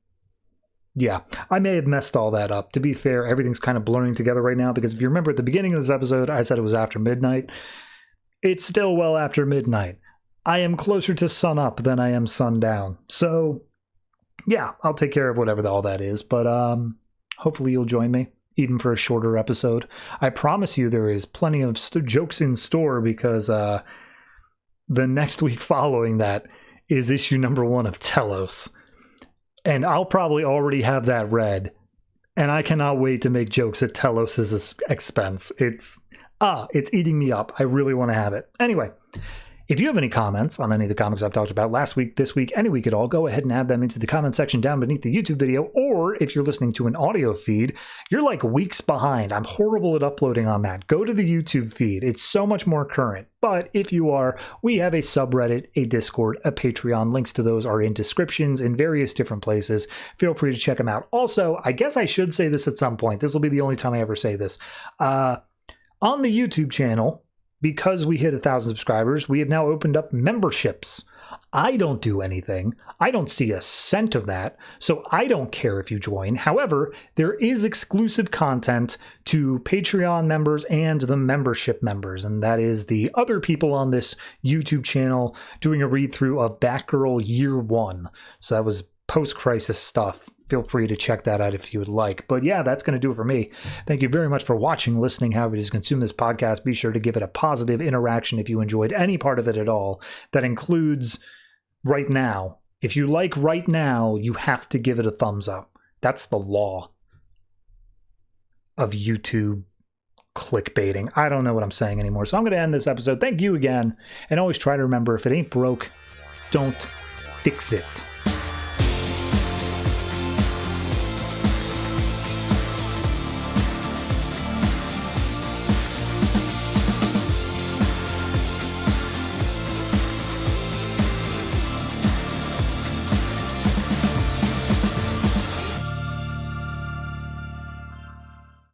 yeah, I may have messed all that up. To be fair, everything's kind of blurring together right now because if you remember at the beginning of this episode, I said it was after midnight. It's still well after midnight. I am closer to sun up than I am sundown. So, yeah, I'll take care of whatever all that is. But hopefully you'll join me, even for a shorter episode. I promise you there is plenty of jokes in store because the next week following that is issue number 1 of Telos. And I'll probably already have that read. And I cannot wait to make jokes at Telos' expense. It's eating me up. I really want to have it. Anyway, if you have any comments on any of the comics I've talked about last week, this week, any week at all, go ahead and add them into the comment section down beneath the YouTube video. Or if you're listening to an audio feed, you're like weeks behind. I'm horrible at uploading on that. Go to the YouTube feed. It's so much more current. But if you are, we have a subreddit, a Discord, a Patreon. Links to those are in descriptions in various different places. Feel free to check them out. Also, I guess I should say this at some point. This will be the only time I ever say this. On the YouTube channel, because we hit 1,000 subscribers, we have now opened up memberships. I don't do anything. I don't see a cent of that, so I don't care if you join. However, there is exclusive content to Patreon members and the membership members, and that is the other people on this YouTube channel doing a read-through of Batgirl Year 1. So that was post-crisis stuff. Feel free to check that out if you would like. But yeah, that's going to do it for me. Thank you very much for watching, listening, however it is consume this podcast. Be sure to give it a positive interaction if you enjoyed any part of it at all. That includes right now. If you like right now, you have to give it a thumbs up. That's the law of YouTube clickbaiting. I don't know what I'm saying anymore. So I'm going to end this episode. Thank you again. And always try to remember, if it ain't broke, don't fix it.